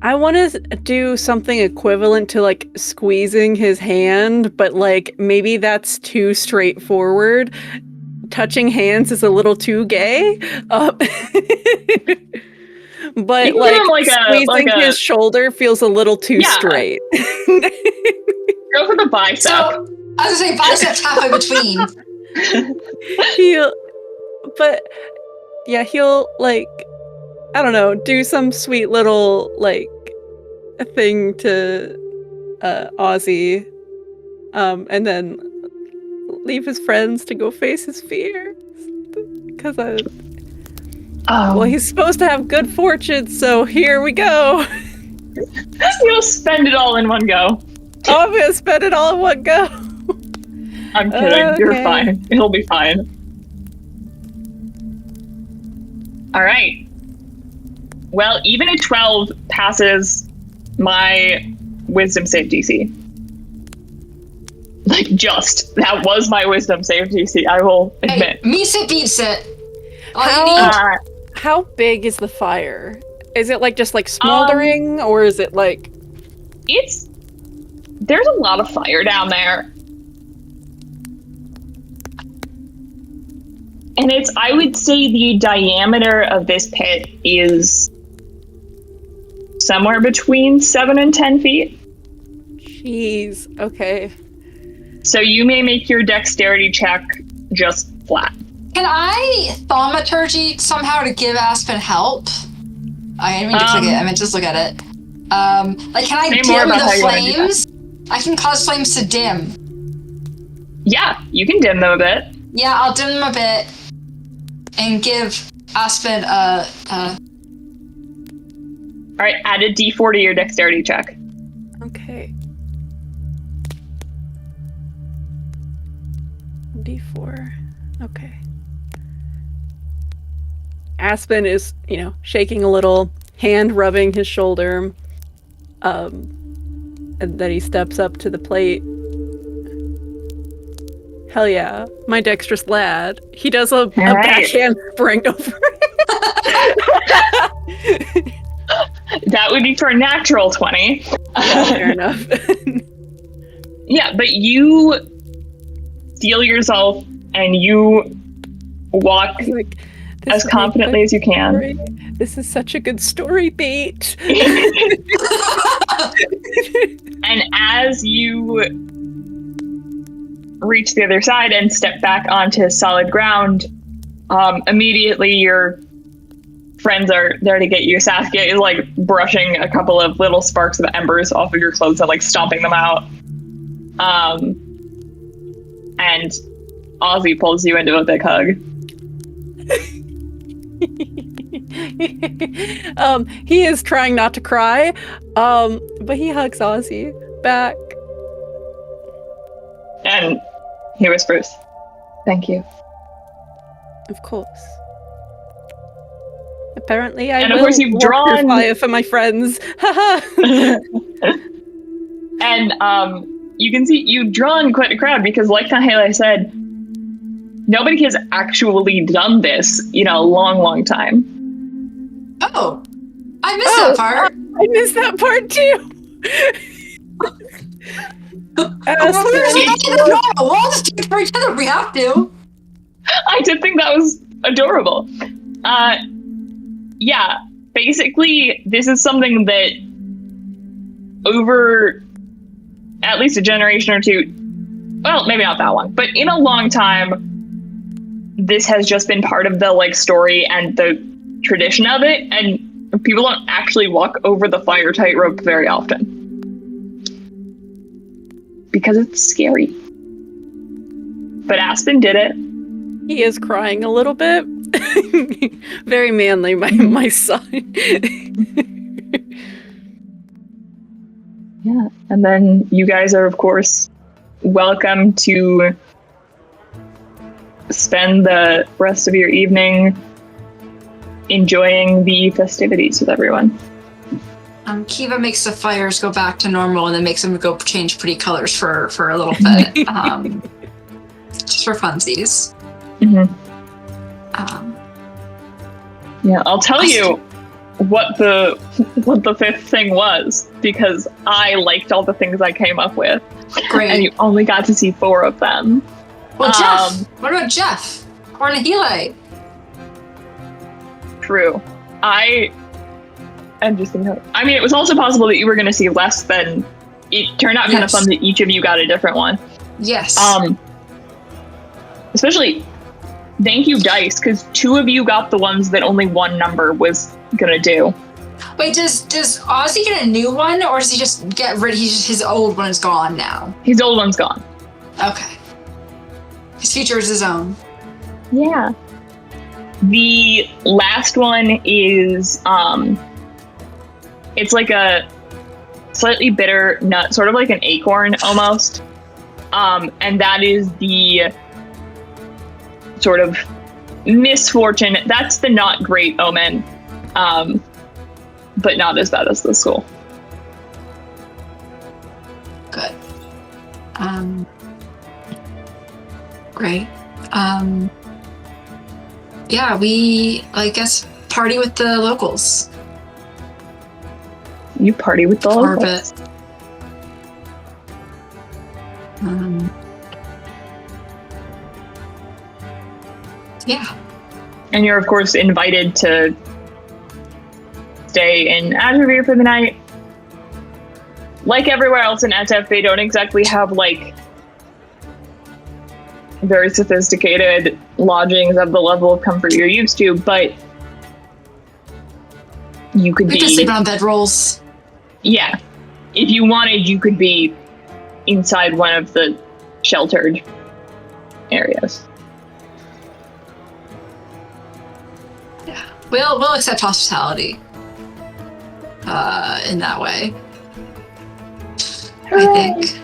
Speaker 3: I want to do something equivalent to, like, squeezing his hand, but, like, maybe that's too straightforward. Touching hands is a little too gay. But, like squeezing his shoulder feels a little too straight.
Speaker 1: Go for the bicep.
Speaker 2: So, I was going to say biceps halfway between.
Speaker 3: He'll, like, I don't know, do some sweet little, like, thing to Ozzy, and then leave his friends to go face his fears. Because well, he's supposed to have good fortune, so here we go.
Speaker 1: You'll spend it all in one go.
Speaker 3: Oh, I'm gonna spend it all in one go.
Speaker 1: I'm kidding. Okay. You're fine. It'll be fine. All right. Well, even a 12 passes my wisdom save DC. Like, that was my wisdom save DC, I will admit.
Speaker 2: Hey, meets it beats it.
Speaker 3: How big is the fire? Is it, like, just, like, smoldering, or is it, like...
Speaker 1: There's a lot of fire down there. And I would say the diameter of this pit is somewhere between 7 and 10 feet.
Speaker 3: Jeez, okay.
Speaker 1: So you may make your dexterity check just flat.
Speaker 2: Can I thaumaturgy somehow to give Aspen help? I meant just look at it. Like, can I dim the flames? I can cause flames to dim.
Speaker 1: Yeah, you can dim them a bit.
Speaker 2: Yeah, I'll dim them a bit and give Aspen a...
Speaker 1: Alright, add a d4 to your dexterity check.
Speaker 3: Okay. D4. Okay. Aspen is, shaking a little, hand rubbing his shoulder. And then he steps up to the plate. Hell yeah, my dexterous lad. He does a backhand spring over it.
Speaker 1: That would be for a natural 20.
Speaker 3: Yeah, fair enough.
Speaker 1: Yeah, but you steel yourself and you walk as confidently as you can.
Speaker 3: Story. This is such a good story beat.
Speaker 1: And as you reach the other side and step back onto solid ground, immediately your friends are there to get you. Saskia is like brushing a couple of little sparks of embers off of your clothes and like stomping them out. And Ozzy pulls you into a big hug.
Speaker 3: He is trying not to cry, but he hugs Ozzy back.
Speaker 1: And he whispers, "Thank you."
Speaker 3: Of course. Apparently, I
Speaker 1: and
Speaker 3: will
Speaker 1: of course you've
Speaker 3: walk
Speaker 1: drawn
Speaker 3: through fire for my friends.
Speaker 1: And you can see you've drawn quite a crowd because, like Caoimhe said, nobody has actually done this in a long, long time.
Speaker 2: Oh, I missed that part.
Speaker 3: I missed that part too.
Speaker 2: We'll all just do it for each other if we have to.
Speaker 1: I did think that was adorable. Yeah, basically, this is something that over at least a generation or two, well, maybe not that long, but in a long time, this has just been part of the story and the tradition of it, and people don't actually walk over the fire tightrope very often. Because it's scary. But Aspen did it.
Speaker 3: He is crying a little bit. Very manly, my son.
Speaker 1: Yeah, and then you guys are, of course, welcome to spend the rest of your evening enjoying the festivities with everyone.
Speaker 2: Kiva makes the fires go back to normal and then makes them go change pretty colors for a little bit. Just for funsies.
Speaker 1: Mm-hmm. Yeah, I'll tell you what the fifth thing was, because I liked all the things I came up with.
Speaker 2: Great.
Speaker 1: And you only got to see 4 of them.
Speaker 2: Well, Jeff! What about Jeff? Or Nahile?
Speaker 1: True. I'm just thinking, I mean, it was also possible that you were going to see less than... It turned out kind of fun that each of you got a different one.
Speaker 2: Yes.
Speaker 1: Especially, thank you, Dice, because 2 of you got the ones that only one number was going to do.
Speaker 2: Wait, does Ozzy get a new one, or does he just get rid? His old one is gone now.
Speaker 1: His old one's gone.
Speaker 2: Okay. His future is his own.
Speaker 1: Yeah. The last one is it's like a slightly bitter nut, sort of like an acorn almost. And that is the sort of misfortune. That's the not great omen. But not as bad as the skull.
Speaker 2: Good. Great. Yeah, we, I guess, party with the locals.
Speaker 1: You party with the
Speaker 2: for
Speaker 1: locals?
Speaker 2: a bit. Yeah.
Speaker 1: And you're, of course, invited to stay in Adroveer for the night. Like everywhere else in Etef, they don't exactly have, very sophisticated lodgings of the level of comfort you're used to, but you could
Speaker 2: We just sleep on bedrolls.
Speaker 1: Yeah. If you wanted, you could be inside one of the sheltered areas.
Speaker 2: Yeah. We'll accept hospitality. In that way. I think.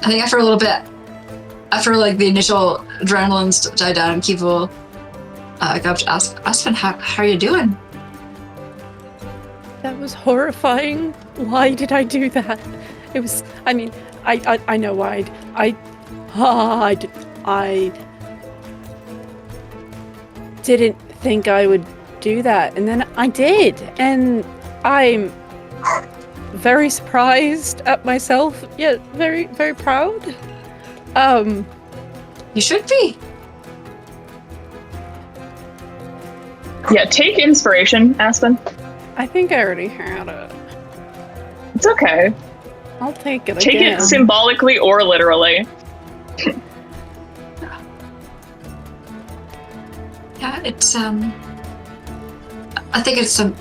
Speaker 2: I think after a little bit, after the initial adrenaline died down, Kiva will go up to Aspen, how are you doing?
Speaker 3: That was horrifying. Why did I do that? It was, I mean, I know why. I didn't think I would do that, and then I did, and I'm very surprised at myself, yet very, very proud.
Speaker 2: You should be.
Speaker 1: Yeah, take inspiration, Aspen.
Speaker 3: I think I already had it.
Speaker 1: It's okay.
Speaker 3: I'll take it
Speaker 1: Take
Speaker 3: again.
Speaker 1: it symbolically or literally.
Speaker 2: Yeah, it's I think it's a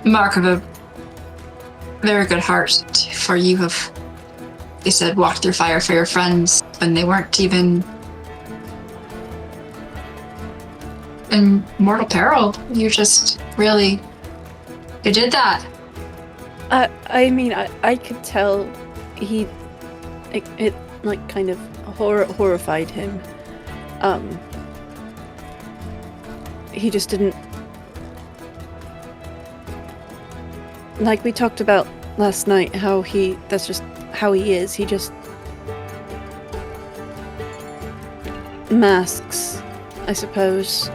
Speaker 2: mark of a very good heart for you have, they said, walked through fire for your friends when they weren't even in mortal peril. You just really, you did that.
Speaker 3: I mean, I could tell it like kind of horrified him. He just didn't, like we talked about last night, that's just how he is. He just masks, I suppose.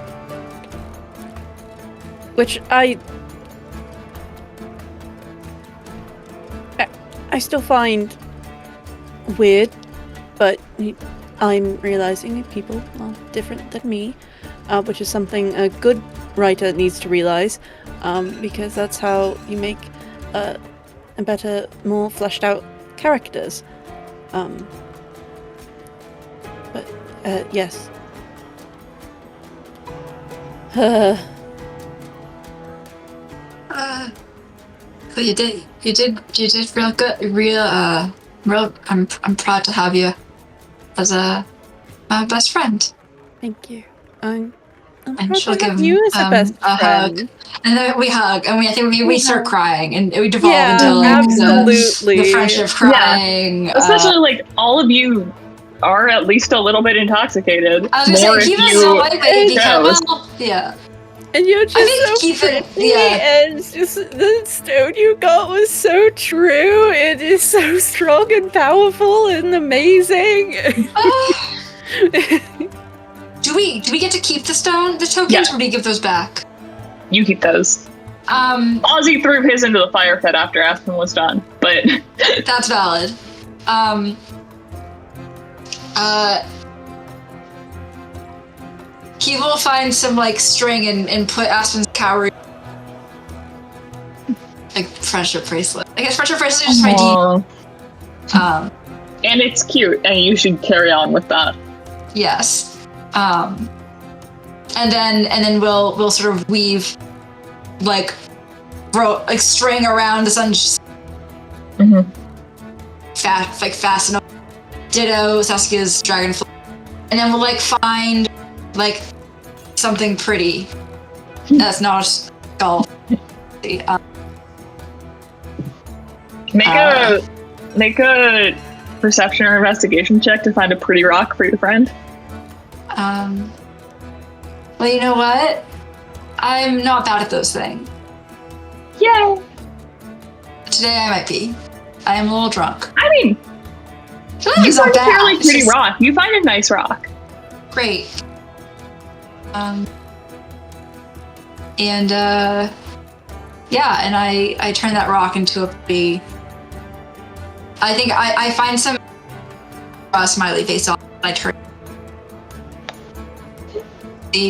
Speaker 3: Which I still find weird, but I'm realizing people are different than me, which is something a good writer needs to realize, because that's how you make a better, more fleshed out characters. But yes.
Speaker 2: So you did real good. I'm proud to have you as my best friend.
Speaker 3: Thank you. I'm
Speaker 2: And
Speaker 3: proud
Speaker 2: she'll
Speaker 3: to have
Speaker 2: give
Speaker 3: you as a best
Speaker 2: a
Speaker 3: friend.
Speaker 2: hug, and then we hug, and I think we start crying, and we devolve
Speaker 3: Yeah,
Speaker 2: into like
Speaker 3: absolutely.
Speaker 2: the friendship crying.
Speaker 1: Especially like all of you are at least a little bit intoxicated.
Speaker 2: I was
Speaker 1: More
Speaker 2: gonna say,
Speaker 1: if
Speaker 2: Kiva's
Speaker 1: you
Speaker 2: so lightweight because,
Speaker 1: knows.
Speaker 2: well, yeah.
Speaker 3: And you're just
Speaker 2: I think
Speaker 3: so
Speaker 2: keep it-
Speaker 3: pretty,
Speaker 2: yeah.
Speaker 3: and just the stone you got was so true. It is so strong and powerful and amazing.
Speaker 2: Do we get to keep the tokens,
Speaker 1: Yeah.
Speaker 2: or do we give those back?
Speaker 1: You keep those. Ozzy threw his into the fire pit after Aspen was done, but
Speaker 2: That's valid. He will find some like string and put Aspen's cowrie, like friendship bracelet. I guess friendship bracelet is just my deed.
Speaker 1: And it's cute, and you should carry on with that.
Speaker 2: Yes. And then we'll sort of weave like string around the sun, fasten up. Ditto Saskia's dragonfly, and then we'll like find like something pretty that's not skull.
Speaker 1: Make a perception or investigation check to find a pretty rock for your friend.
Speaker 2: Well, you know what? I'm not bad at those things.
Speaker 1: Yay!
Speaker 2: Today I might be. I am a little drunk.
Speaker 1: I mean, you find a fairly pretty rock. You find a nice rock.
Speaker 2: Great. And I turn that rock into a pretty. I think I find some smiley face on. I turn.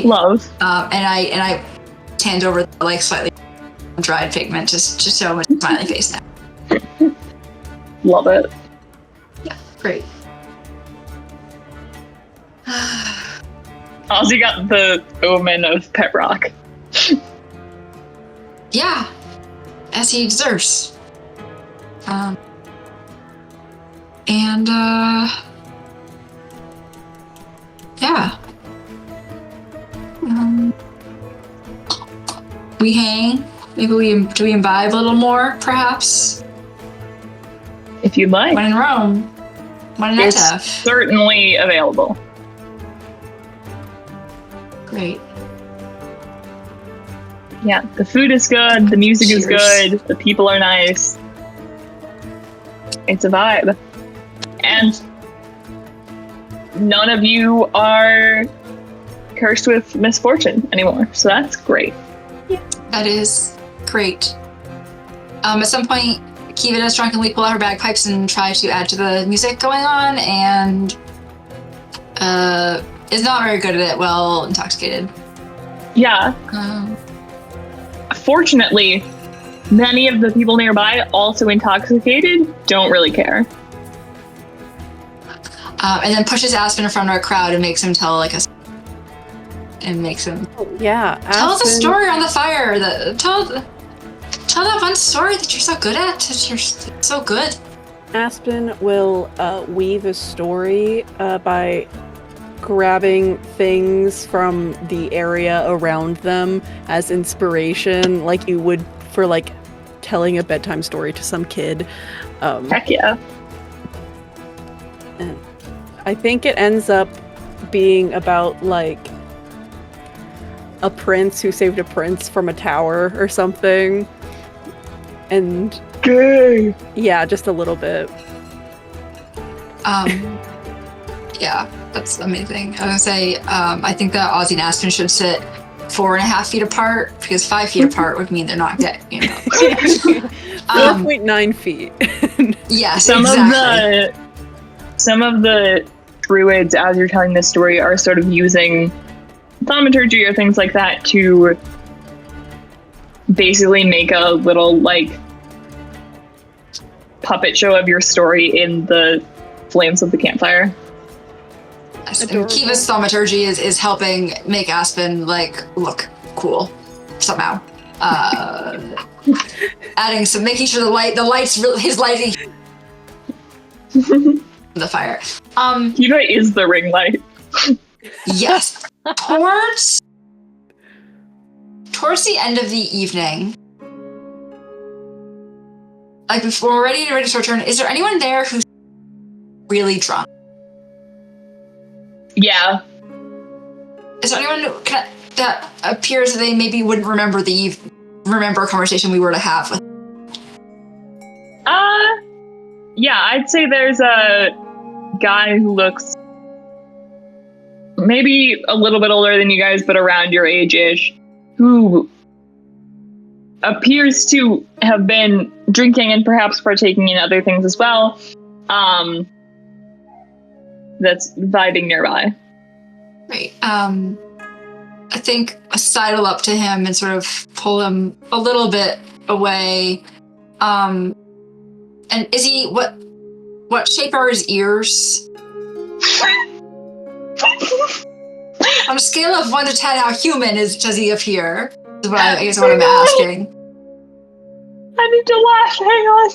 Speaker 1: Love.
Speaker 2: And I tanned over the, like slightly dried pigment just so much smiley face now.
Speaker 1: Love it.
Speaker 2: Yeah, great.
Speaker 1: Ozzy got the omen of pet rock.
Speaker 2: Yeah, as he deserves. Yeah. We hang. Maybe we imbibe a little more, perhaps.
Speaker 1: If you'd like.
Speaker 2: When in Rome. When in
Speaker 1: It's
Speaker 2: Etef.
Speaker 1: certainly available.
Speaker 2: Great.
Speaker 1: Yeah, the food is good, the music is
Speaker 2: Cheers.
Speaker 1: good, the people are nice. It's a vibe. And none of you are cursed with misfortune anymore, so that's great.
Speaker 2: That is great. At some point, Kiva does drunkenly pull out her bagpipes and try to add to the music going on, and is not very good at it while intoxicated.
Speaker 1: Yeah. Fortunately, Many of the people nearby, also intoxicated, don't really care.
Speaker 2: And then pushes Aspen in front of a crowd and makes him tell
Speaker 3: Yeah,
Speaker 2: tell us a
Speaker 3: Aspen-
Speaker 2: story on the fire. Tell that one story that you're so good at. That you're so good.
Speaker 3: Aspen will weave a story by grabbing things from the area around them as inspiration, like you would for like telling a bedtime story to some kid.
Speaker 1: Heck yeah.
Speaker 3: And I think it ends up being about like a prince who saved a prince from a tower or something. And
Speaker 1: Gay.
Speaker 3: yeah, just a little bit.
Speaker 2: Yeah, that's amazing. I was gonna say, I think that Ozzy and Aspen should sit 4.5 feet apart, because 5 feet apart would mean they're not getting,
Speaker 3: 4.9 feet.
Speaker 2: Yes,
Speaker 1: Some
Speaker 2: exactly.
Speaker 1: of the druids, as you're telling this story, are sort of using thaumaturgy or things like that to basically make a little like puppet show of your story in the flames of the campfire.
Speaker 2: And Kiva's thaumaturgy is helping make Aspen like look cool somehow. Making sure his lighting the fire.
Speaker 1: Kiva is the ring light.
Speaker 2: Yes. Towards the end of the evening, like before we're ready to start turn, is there anyone there who's really drunk?
Speaker 1: Yeah.
Speaker 2: Is there anyone that appears that they maybe wouldn't remember a conversation we were to have with?
Speaker 1: Yeah, I'd say there's a guy who looks maybe a little bit older than you guys, but around your age-ish, who appears to have been drinking and perhaps partaking in other things as well. That's vibing nearby.
Speaker 2: Right. I think I sidle up to him and sort of pull him a little bit away. And is he what shape are his ears? On a scale of 1 to 10, how human does he appear? Is what I guess what I'm asking.
Speaker 1: I need to laugh. Hang on.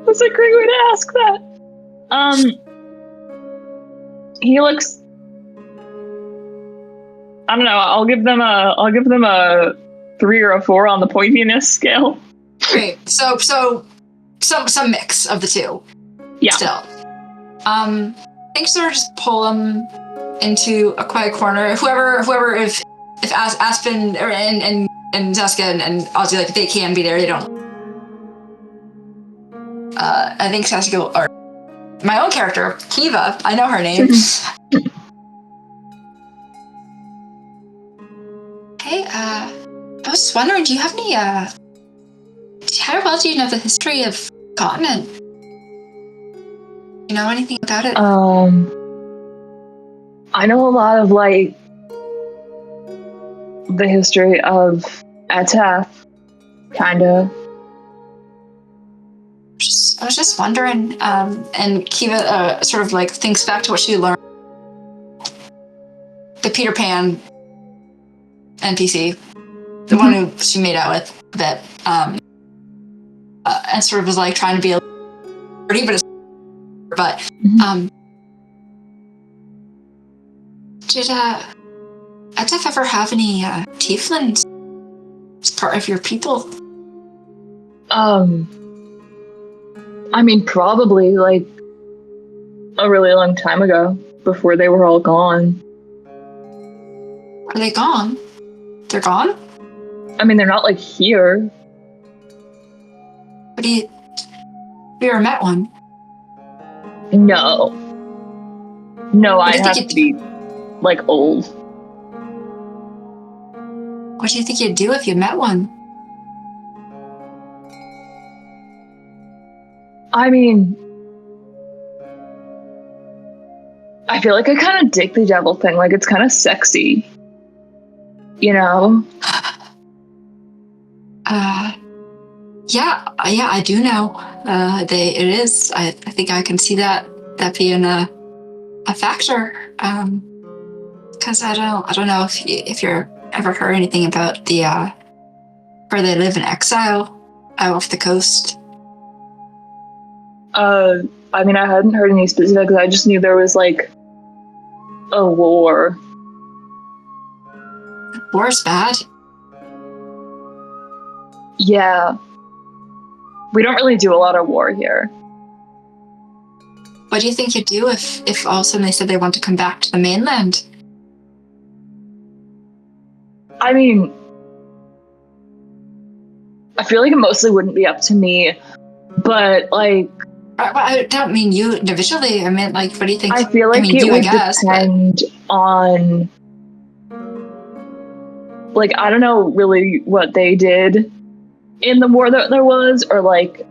Speaker 1: That's a great way to ask that. He looks. I don't know. I'll give them a 3 or a 4 on the pointiness scale.
Speaker 2: Great. So some mix of the two.
Speaker 1: Yeah.
Speaker 2: Still. I think sort of just pull him into a quiet corner. Whoever, if Aspen and Zeska and Ozzy, like, they can be there, they don't. I think Zeska, or my own character, Kiva, I know her name. Hey, I was just wondering, do you have any, how well do you know the history of continent? You know anything about it?
Speaker 1: I know a lot of, like, the history of Etef, kinda.
Speaker 2: I was just wondering, and Kiva sort of like thinks back to what she learned. The Peter Pan NPC, the one who she made out with a bit, and sort of was like trying to be a pretty, but did Etef ever have any tieflings as part of your people?
Speaker 1: I mean, probably, like, a really long time ago, before they were all gone.
Speaker 2: Are they gone? They're gone?
Speaker 1: I mean, they're not, like, here.
Speaker 2: But have you ever met one?
Speaker 1: No, I'd
Speaker 2: do you
Speaker 1: have
Speaker 2: think
Speaker 1: to be, like, old.
Speaker 2: What do you think you'd do if you met one?
Speaker 1: I mean, I feel like I kind of dig the devil thing. Like, it's kind of sexy. You know?
Speaker 2: Yeah, I do know. It is. I think I can see that being a factor. Because I don't know if you're ever heard anything about the where they live in exile out off the coast.
Speaker 1: I mean, I hadn't heard any specifics. I just knew there was like a war.
Speaker 2: War's bad.
Speaker 1: Yeah. We don't really do a lot of war here.
Speaker 2: What do you think you'd do if all of a sudden they said they want to come back to the mainland?
Speaker 1: I mean, I feel like it mostly wouldn't be up to me, but like,
Speaker 2: I don't mean you individually. I meant like, what do you think?
Speaker 1: I feel like it would depend on, like, I don't know really what they did in the war that there was, or like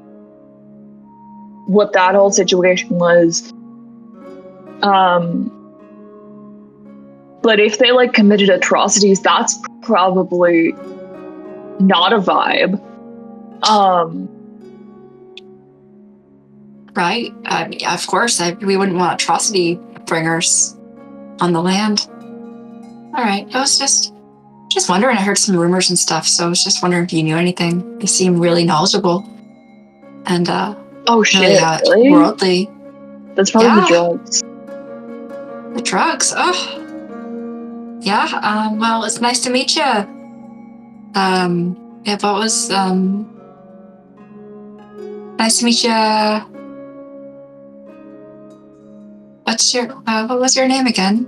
Speaker 1: what that whole situation was. But if they like committed atrocities, that's probably not a vibe.
Speaker 2: Right? I mean, of course, we wouldn't want atrocity bringers on the land. All right, I was just wondering. I heard some rumors and stuff, so I was just wondering if you knew anything. You seem really knowledgeable and
Speaker 1: oh shit, really?
Speaker 2: Worldly.
Speaker 1: That's probably the drugs.
Speaker 2: The drugs? Oh, yeah. Well, it's nice to meet you. Yeah, what was nice to meet you. What was your name again?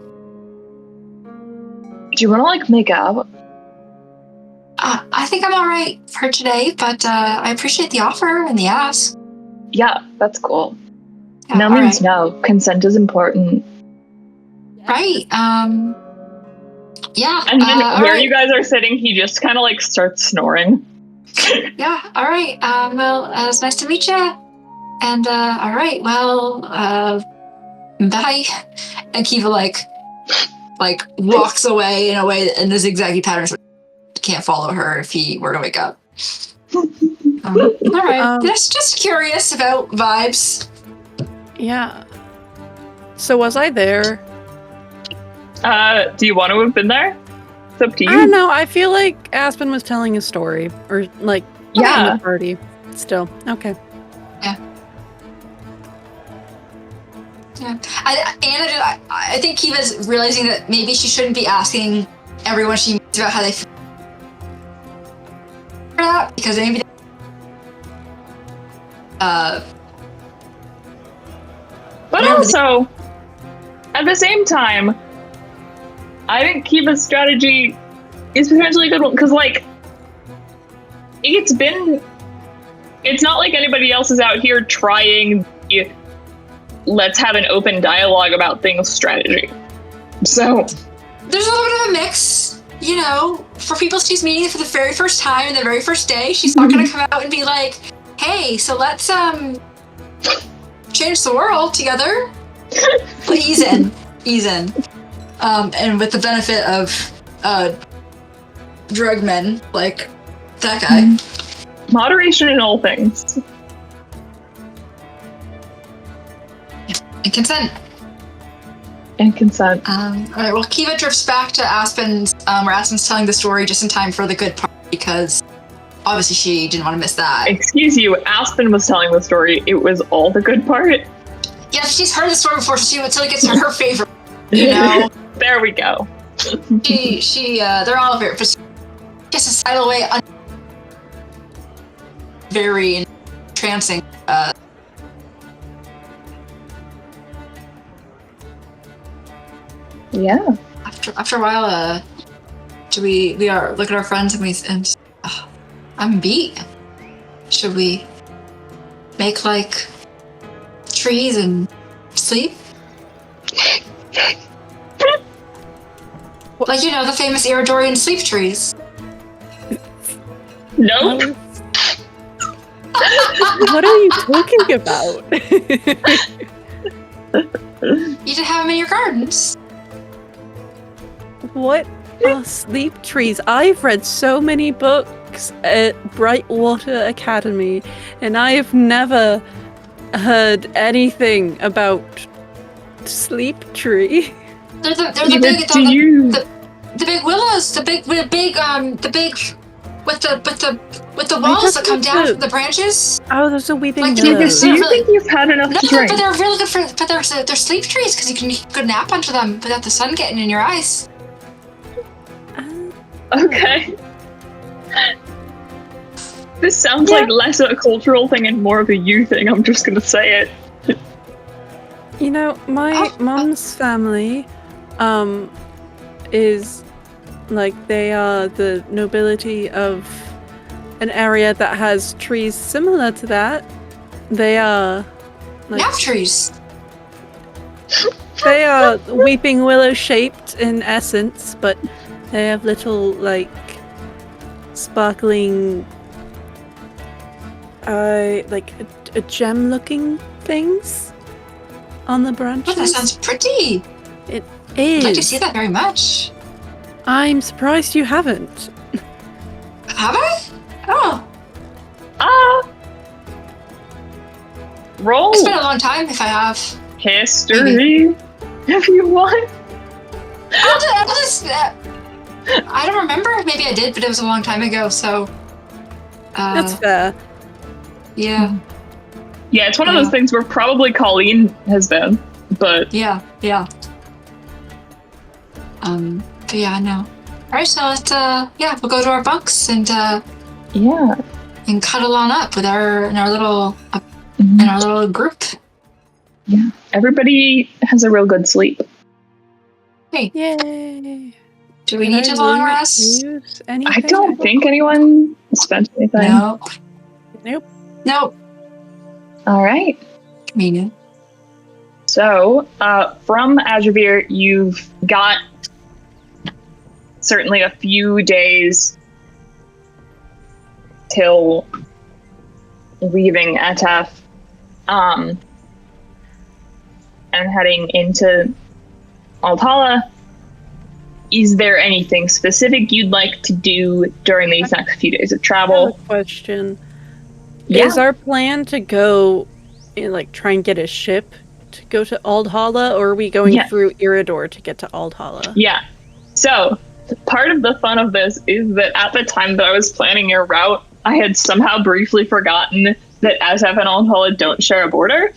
Speaker 1: Do you want to like make out?
Speaker 2: I think I'm all right for today, but I appreciate the offer and the ask.
Speaker 1: Yeah, that's cool.
Speaker 2: Yeah,
Speaker 1: no means no. Consent is important.
Speaker 2: Right. Yeah.
Speaker 1: And then where you guys are sitting, he just kind of like starts snoring.
Speaker 2: Yeah. All right. Well, it's nice to meet you. And all right. Well, bye. And Kiva like walks away in a way in the zigzaggy pattern. So can't follow her if he were to wake up. All right. Just curious about vibes.
Speaker 3: Yeah. So was I there?
Speaker 1: Do you want to have been there? It's up to you.
Speaker 3: I don't know. I feel like Aspen was telling a story, or like in the party. Still, okay.
Speaker 2: Yeah. Yeah. I think Kiva's realizing that maybe she shouldn't be asking everyone she meets about how they feel. Because maybe.
Speaker 1: But also, at the same time, I think Kiva's strategy is potentially a good one, because, like, it's not like anybody else is out here trying the let's have an open dialogue about things strategy. So.
Speaker 2: There's a little bit of a mix, you know, for people she's meeting for the very first time and the very first day, she's not going to come out and be like, hey, so let's, change the world together. But ease in. And with the benefit of drug men like that guy.
Speaker 1: Moderation in all things.
Speaker 2: And consent.
Speaker 1: All
Speaker 2: right, well, Kiva drifts back to Aspen's, where Aspen's telling the story just in time for the good part, because obviously she didn't want to miss that.
Speaker 1: Excuse you, Aspen was telling the story. It was all the good part.
Speaker 2: Yeah, she's heard the story before, so until it gets to her favorite, you know?
Speaker 1: There we go.
Speaker 2: They're all favorite, but she gets to sidle away very entrancing.
Speaker 1: Yeah.
Speaker 2: After a while, we are look at our friends and I'm beat. Should we make like trees and sleep? Like, you know, the famous Eridorian sleep trees.
Speaker 1: Nope.
Speaker 3: What are you talking about?
Speaker 2: You didn't have them in your gardens.
Speaker 3: What are sleep trees? I've read so many books works at Brightwater Academy, and I have never heard anything about Sleep Tree.
Speaker 2: They're the
Speaker 1: Neither
Speaker 2: big
Speaker 1: do you.
Speaker 2: the big willows, the big with the walls that come down from the branches.
Speaker 3: Oh, there's a weeping
Speaker 2: Like,
Speaker 3: willow.
Speaker 1: Do you think you've had enough
Speaker 2: No,
Speaker 1: to drink?
Speaker 2: but they're really good but they're sleep trees because you can go nap under them without the sun getting in your eyes.
Speaker 1: Okay. This sounds like less a cultural thing and more of a you thing, I'm just gonna say it.
Speaker 3: You know, my mom's family, is, like, they are the nobility of an area that has trees similar to that. They are, like...
Speaker 2: Nap trees.
Speaker 3: They are weeping willow shaped in essence, but they have little, like, sparkling, like, a gem-looking things on the branches.
Speaker 2: Oh, that sounds pretty.
Speaker 3: It is.
Speaker 2: I'd like to see that very much.
Speaker 3: I'm surprised you haven't.
Speaker 2: Have I? Oh.
Speaker 1: Roll
Speaker 2: It's been a long time if I have.
Speaker 1: history if you want.
Speaker 2: I'll just, I don't remember. Maybe I did, but it was a long time ago, so...
Speaker 3: That's fair.
Speaker 2: Yeah.
Speaker 1: Yeah, it's one of those things where probably Colleen has been, but
Speaker 2: Yeah. But yeah, no. Alright, so let's, we'll go to our bunks and
Speaker 1: yeah.
Speaker 2: cuddle on up with our little group.
Speaker 1: Yeah. Everybody has a real good sleep.
Speaker 2: Hey,
Speaker 3: Yay.
Speaker 2: do we need to long rest?
Speaker 1: I don't think anyone spent anything.
Speaker 2: No.
Speaker 3: Nope.
Speaker 1: All right.
Speaker 2: Convenient.
Speaker 1: So, from Adroveer, you've got certainly a few days till leaving Etef, and heading into Aldhala. Is there anything specific you'd like to do during these next few days of
Speaker 3: I
Speaker 1: travel?
Speaker 3: have a question.
Speaker 1: Yeah.
Speaker 3: Is our plan to go, like, try and get a ship to go to Aldhala, or are we going through Iridor to get to Aldhala?
Speaker 1: Yeah. So, part of the fun of this is that at the time that I was planning your route, I had somehow briefly forgotten that Etef and Aldhala don't share a border.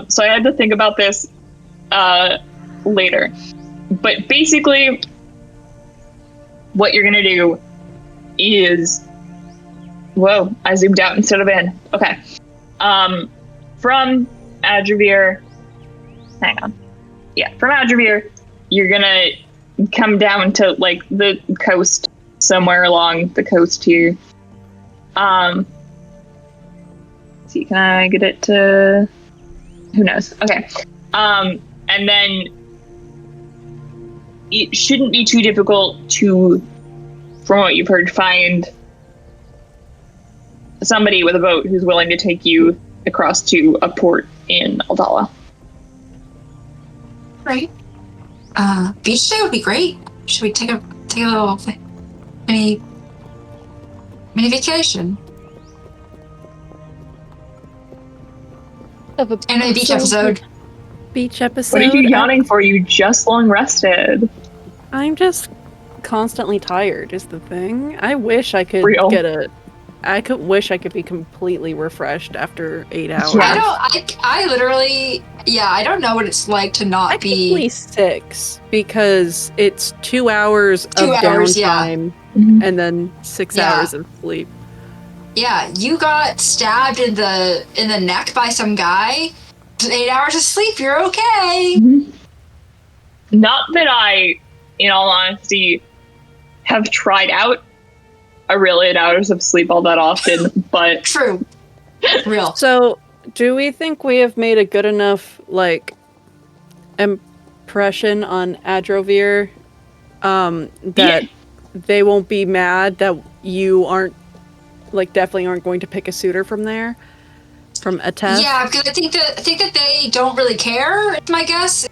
Speaker 1: So I had to think about this later. But basically, what you're going to do is... Whoa, I zoomed out instead of in. Okay. From Adroveer... Hang on. Yeah, from Adroveer, you're going to come down to, like, the coast, somewhere along the coast here. See, can I get it to... Who knows? Okay. And then it shouldn't be too difficult to, from what you've heard, find somebody with a boat who's willing to take you across to a port in Aldhala.
Speaker 2: Right. Beach day would be great. Should we take a little mini vacation?
Speaker 3: Of a
Speaker 2: And a beach episode.
Speaker 3: Beach episode.
Speaker 1: What are you yawning for? You just long rested.
Speaker 3: I'm just constantly tired is the thing. I wish I could
Speaker 1: Real.
Speaker 3: wish I could be completely refreshed after 8 hours.
Speaker 1: Yeah.
Speaker 2: I literally, I don't know what it's like to not
Speaker 3: I
Speaker 2: be...
Speaker 3: could be 6 because it's 2 hours of downtime and then 6 hours of sleep.
Speaker 2: Yeah, you got stabbed in the neck by some guy. 8 hours of sleep, you're okay.
Speaker 1: Mm-hmm. Not that I, in all honesty, have tried out a real 8 hours of sleep all that often, but...
Speaker 2: True. Real.
Speaker 3: So, do we think we have made a good enough, like, impression on Adroveer, that they won't be mad that you aren't, like, definitely aren't going to pick a suitor from there? From Etef?
Speaker 2: Yeah, because I think that they don't really care, is my guess.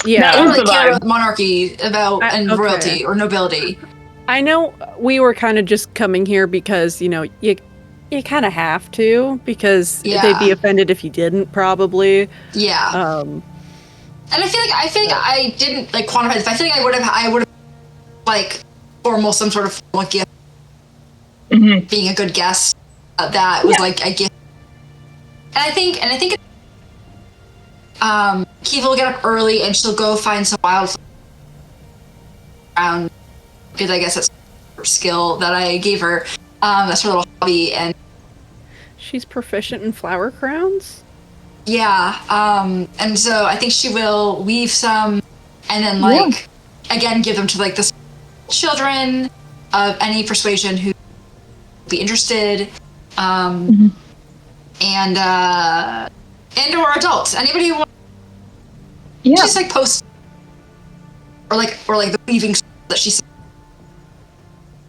Speaker 3: Yeah.
Speaker 2: They don't really care about monarchy, and
Speaker 3: okay.
Speaker 2: royalty or nobility.
Speaker 3: I know we were kind of just coming here because, you kind of have to, because they'd be offended if you didn't, probably.
Speaker 2: Yeah. And I feel like I didn't like quantify this, but I feel like I would have like formal some sort of formal gift, being a good guest. That was like a gift. And I think Kiva will get up early and she'll go find some wildflowers around, because I guess that's her skill that I gave her. That's her little hobby, and
Speaker 3: she's proficient in flower crowns.
Speaker 2: Yeah, and so I think she will weave some, and then again give them to like the children of any persuasion who would be interested, and or adults, anybody who wants. Just like post or like the weaving that she's,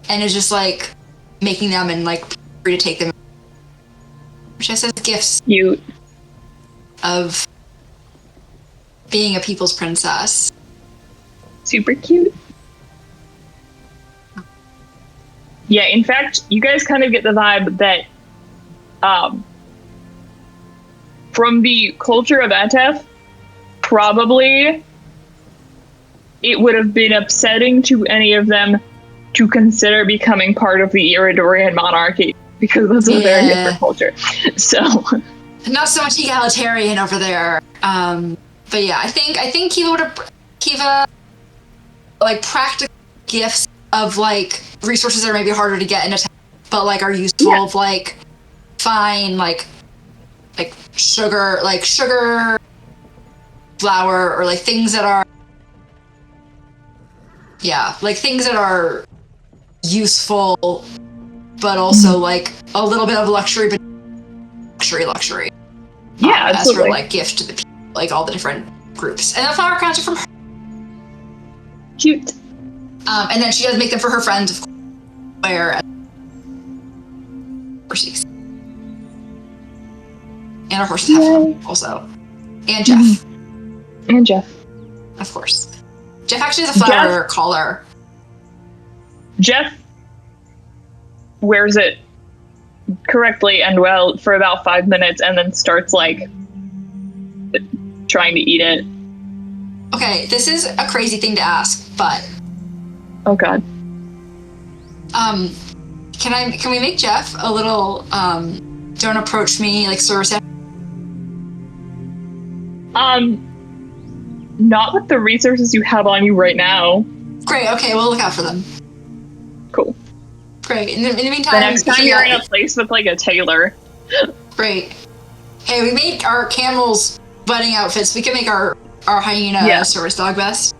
Speaker 2: and is just like making them and like free to take them. She says gifts.
Speaker 1: Cute.
Speaker 2: Of being a people's princess.
Speaker 1: Super cute. Yeah, in fact, you guys kind of get the vibe that from the culture of Etef, probably it would have been upsetting to any of them to consider becoming part of the Iridorian monarchy, because that's a very different culture. So
Speaker 2: not so much egalitarian over there. But yeah, I think Kiva like practical gifts of like resources that are maybe harder to get in a town, but like are useful, of like fine like sugar flour, or like things that are things that are useful, but also like a little bit of luxury, but luxury.
Speaker 1: Yeah,
Speaker 2: as her like gift to the people, like all the different groups, and the flower crowns are from her.
Speaker 1: Cute.
Speaker 2: And then she does make them for her friends, of course, where horses and our horses have them also, and Jeff.
Speaker 1: And Jeff,
Speaker 2: of course. Jeff actually has a flower collar.
Speaker 1: Jeff wears it correctly and well for about 5 minutes, and then starts like trying to eat it.
Speaker 2: Okay, this is a crazy thing to ask, but
Speaker 1: oh god.
Speaker 2: Can we make Jeff a little don't approach me like service?
Speaker 1: Not with the resources you have on you right now.
Speaker 2: Great, okay, we'll look out for them.
Speaker 1: Cool.
Speaker 2: Great. In the meantime,
Speaker 1: the next time you're in a place with like a tailor.
Speaker 2: Great. Hey, we made our camels wedding outfits. We can make our hyena service dog vest.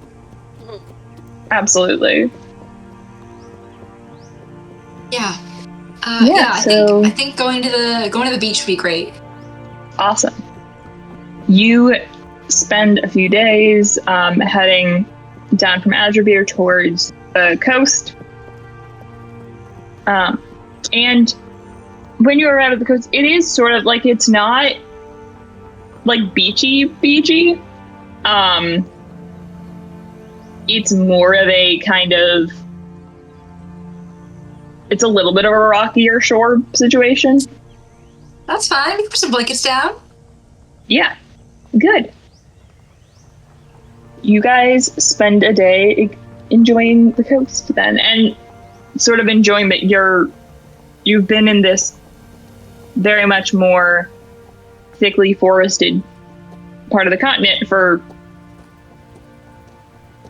Speaker 1: Absolutely.
Speaker 2: Yeah. I think going to the beach would be great.
Speaker 1: Awesome. You spend a few days heading down from Adroveer towards the coast. And when you arrive at the coast, it is sort of like, it's not like beachy. It's more of a kind of, it's a little bit of a rockier shore situation.
Speaker 2: That's fine. We can put some blankets down.
Speaker 1: Yeah, good. You guys spend a day enjoying the coast then, and sort of enjoying that you've been in this very much more thickly forested part of the continent for,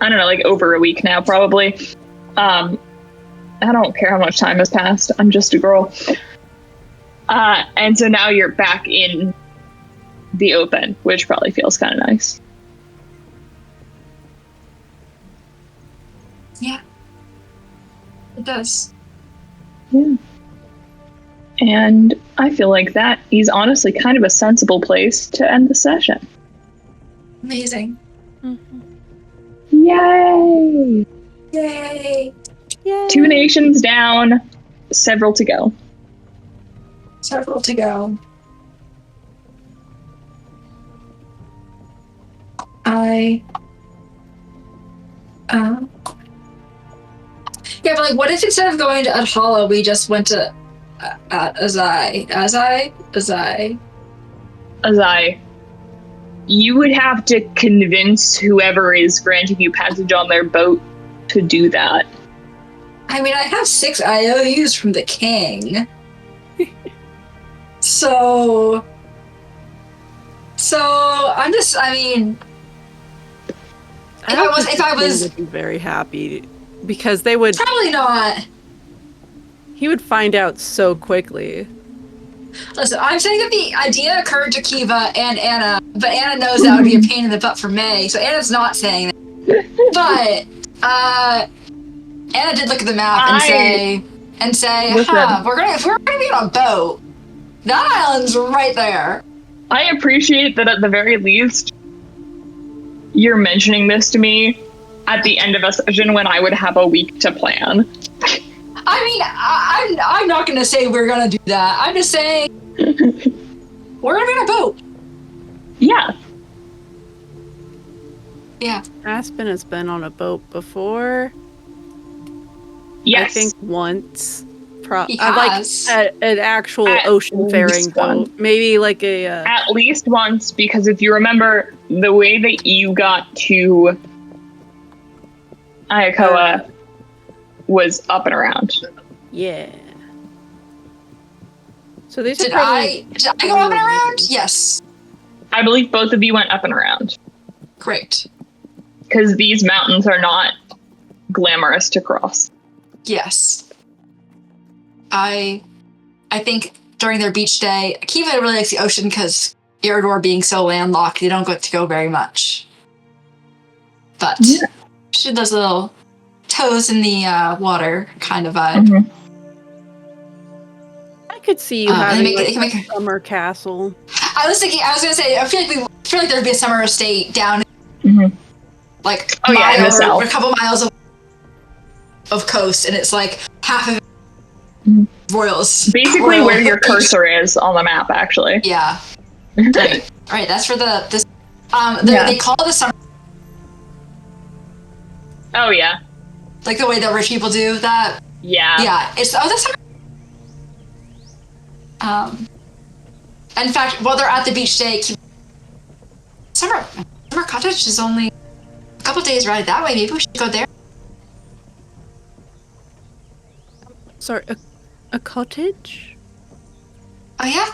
Speaker 1: I don't know, like over a week now, probably. I don't care how much time has passed. I'm just a girl. And so now you're back in the open, which probably feels kind of nice.
Speaker 2: Yeah. It does.
Speaker 1: Yeah. And I feel like that is honestly kind of a sensible place to end the session.
Speaker 2: Amazing.
Speaker 3: Mm-hmm.
Speaker 1: Yay!
Speaker 2: Yay!
Speaker 3: Yay!
Speaker 1: 2 nations down, several to go.
Speaker 2: Several to go. Yeah, but like, what if instead of going to Aldhala, we just went to Ozzy?
Speaker 1: You would have to convince whoever is granting you passage on their boat to do that.
Speaker 2: I mean, I have 6 IOUs from the king. So I'm just, I mean, if I was
Speaker 3: would be very happy because they would
Speaker 2: probably not.
Speaker 3: He would find out so quickly.
Speaker 2: Listen, I'm saying that the idea occurred to Kiva and Anna, but Anna knows that would be a pain in the butt for May, so Anna's not saying that. But Anna did look at the map and say, if we're gonna be on a boat, that island's right there.
Speaker 1: I appreciate that at the very least you're mentioning this to me at the end of a session when I would have a week to plan.
Speaker 2: I mean, I'm not going to say we're going to do that. I'm just saying we're going to be on a boat.
Speaker 1: Yeah.
Speaker 2: Yeah.
Speaker 3: Aspen has been on a boat before.
Speaker 1: Yes.
Speaker 3: I think once.
Speaker 2: He
Speaker 3: like
Speaker 2: has.
Speaker 3: an actual ocean-faring boat. Maybe like a...
Speaker 1: At least once, because if you remember, the way that you got to Ayakoa was up and around.
Speaker 3: Yeah. So these
Speaker 2: Did
Speaker 3: are
Speaker 2: I go up and around? Yes.
Speaker 1: I believe both of you went up and around.
Speaker 2: Great.
Speaker 1: Because these mountains are not glamorous to cross.
Speaker 2: Yes. I think during their beach day, Kiva really likes the ocean because Iridor being so landlocked, they don't get to go very much. But she does little toes in the water kind of vibe.
Speaker 1: Mm-hmm.
Speaker 3: I could see you having a summer castle.
Speaker 2: I was gonna say, I feel like there'd be a summer estate down, like
Speaker 1: in the south,
Speaker 2: a couple miles of coast, and it's like half of it royals.
Speaker 1: Basically, where your cursor is on the map, actually.
Speaker 2: Yeah. Right. All right. That's for this. They call it the summer.
Speaker 1: Oh yeah.
Speaker 2: Like the way that rich people do that.
Speaker 1: Yeah.
Speaker 2: Yeah. It's the summer. In fact, while they're at the beach day, summer cottage is only a couple days ride that way. Maybe we should go there.
Speaker 3: Sorry, a cottage?
Speaker 2: Oh yeah,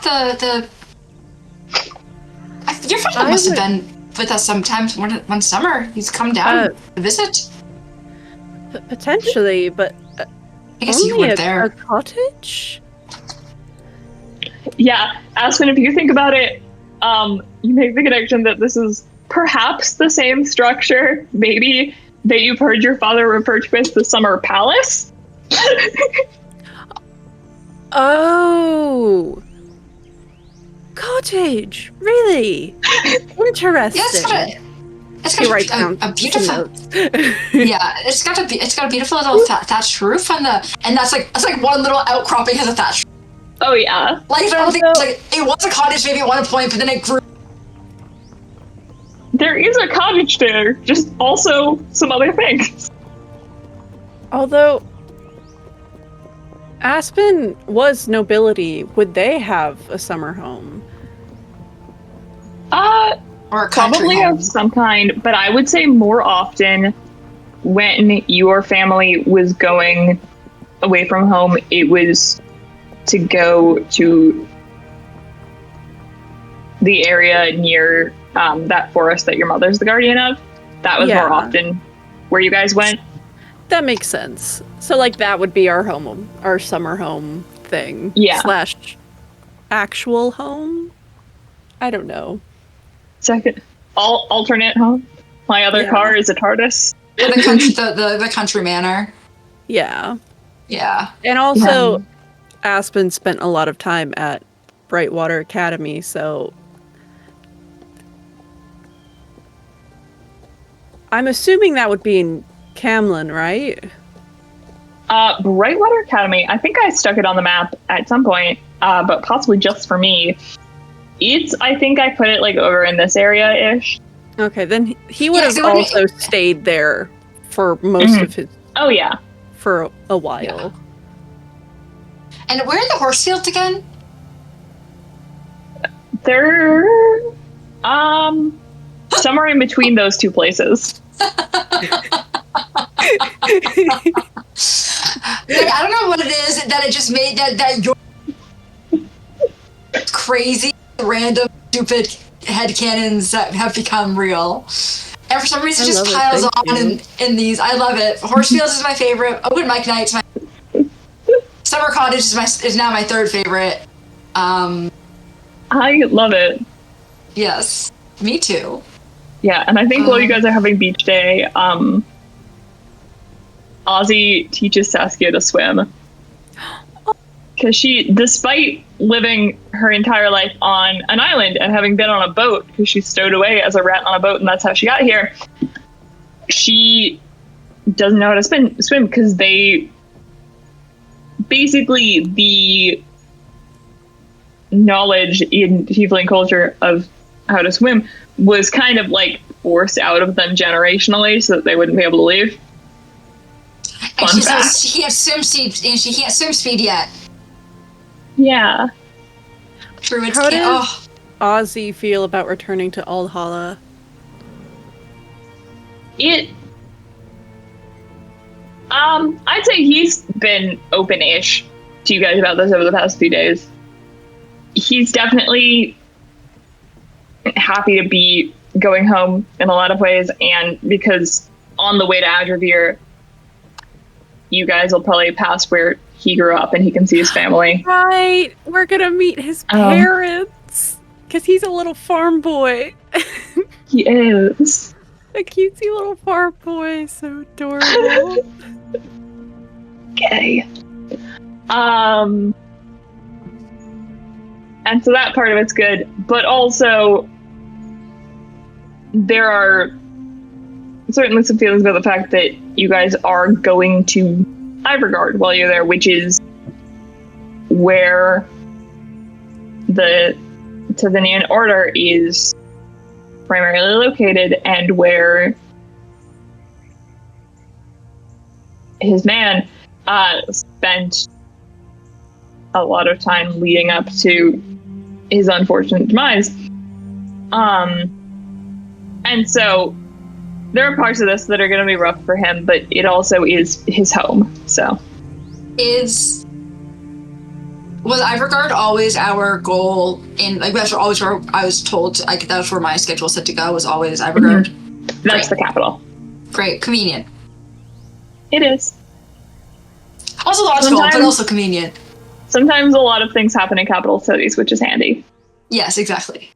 Speaker 2: your father must have been with us sometimes one summer. He's come down to visit.
Speaker 3: Potentially, but
Speaker 2: I guess you weren't there.
Speaker 3: A cottage?
Speaker 1: Yeah, Aspen, if you think about it, you make the connection that this is perhaps the same structure, maybe, that you've heard your father refer to as the Summer Palace.
Speaker 3: Oh, cottage! Really interesting.
Speaker 2: Yeah, it's got a beautiful. Yeah, it's got a beautiful little thatched roof and that's like one little outcropping has a thatch.
Speaker 1: Oh yeah.
Speaker 2: Like I don't think it was a cottage maybe at one point, but then it grew.
Speaker 1: There is a cottage there, just also some other things.
Speaker 3: Although Aspen was nobility, would they have a summer home?
Speaker 2: Or a
Speaker 1: probably
Speaker 2: home
Speaker 1: of some kind, but I would say more often when your family was going away from home, it was to go to the area near that forest that your mother's the guardian of. That was more often where you guys went.
Speaker 3: That makes sense. So, like, that would be our home, our summer home thing.
Speaker 1: Yeah.
Speaker 3: / actual home? I don't know.
Speaker 1: Second. Alternate home. My other car is a TARDIS.
Speaker 2: The country manor.
Speaker 3: Yeah.
Speaker 2: Yeah.
Speaker 3: And also, Aspen spent a lot of time at Brightwater Academy, so I'm assuming that would be in Camlin, right?
Speaker 1: Brightwater Academy, I think I stuck it on the map at some point, but possibly just for me. I think I put it like over in this area-ish.
Speaker 3: Okay, then he would have also stayed there for most of his for a while.
Speaker 2: And where are the horse fields again?
Speaker 1: They're somewhere in between those two places.
Speaker 2: Like, I don't know what it is that it just made that your crazy, random, stupid headcanons that have become real. And for some reason, it just piles on in these. I love it. Horsefields is my favorite. Open Mic Night's my Summer Cottage is now my third favorite.
Speaker 1: I love it.
Speaker 2: Yes, me too.
Speaker 1: Yeah, and I think while you guys are having beach day, Ozzy teaches Saskia to swim. Because she, despite living her entire life on an island and having been on a boat, because she's stowed away as a rat on a boat and that's how she got here, she doesn't know how to swim because they... Basically, the knowledge in tiefling culture of how to swim was kind of like forced out of them generationally so that they wouldn't be able to leave.
Speaker 2: And she says she can't swim speed, and she can't swim speed yet.
Speaker 1: Yeah.
Speaker 2: True.
Speaker 3: How does Ozzy feel about returning to Aldhala?
Speaker 1: I'd say he's been open-ish to you guys about this over the past few days. He's definitely happy to be going home in a lot of ways, and because on the way to Adroveer, you guys will probably pass where he grew up and he can see his family.
Speaker 3: Right, we're gonna meet his parents, because he's a little farm boy.
Speaker 1: He is.
Speaker 3: A cutesy little farm boy, so adorable.
Speaker 1: Okay. And so that part of it's good, but also there are certainly some feelings about the fact that you guys are going to Ivergard while you're there, which is where the Tithinian Order is primarily located and where his man spent a lot of time leading up to his unfortunate demise. And so there are parts of this that are going to be rough for him, but it also is his home, so.
Speaker 2: Was Ivergard always our goal in, like, that's always where I was told, like, that's where my schedule set to go, was always Ivergard?
Speaker 1: Mm-hmm. That's the capital.
Speaker 2: Great, convenient.
Speaker 1: It is.
Speaker 2: Also logical, but also convenient.
Speaker 1: Sometimes a lot of things happen in capital cities, which is handy.
Speaker 2: Yes, exactly.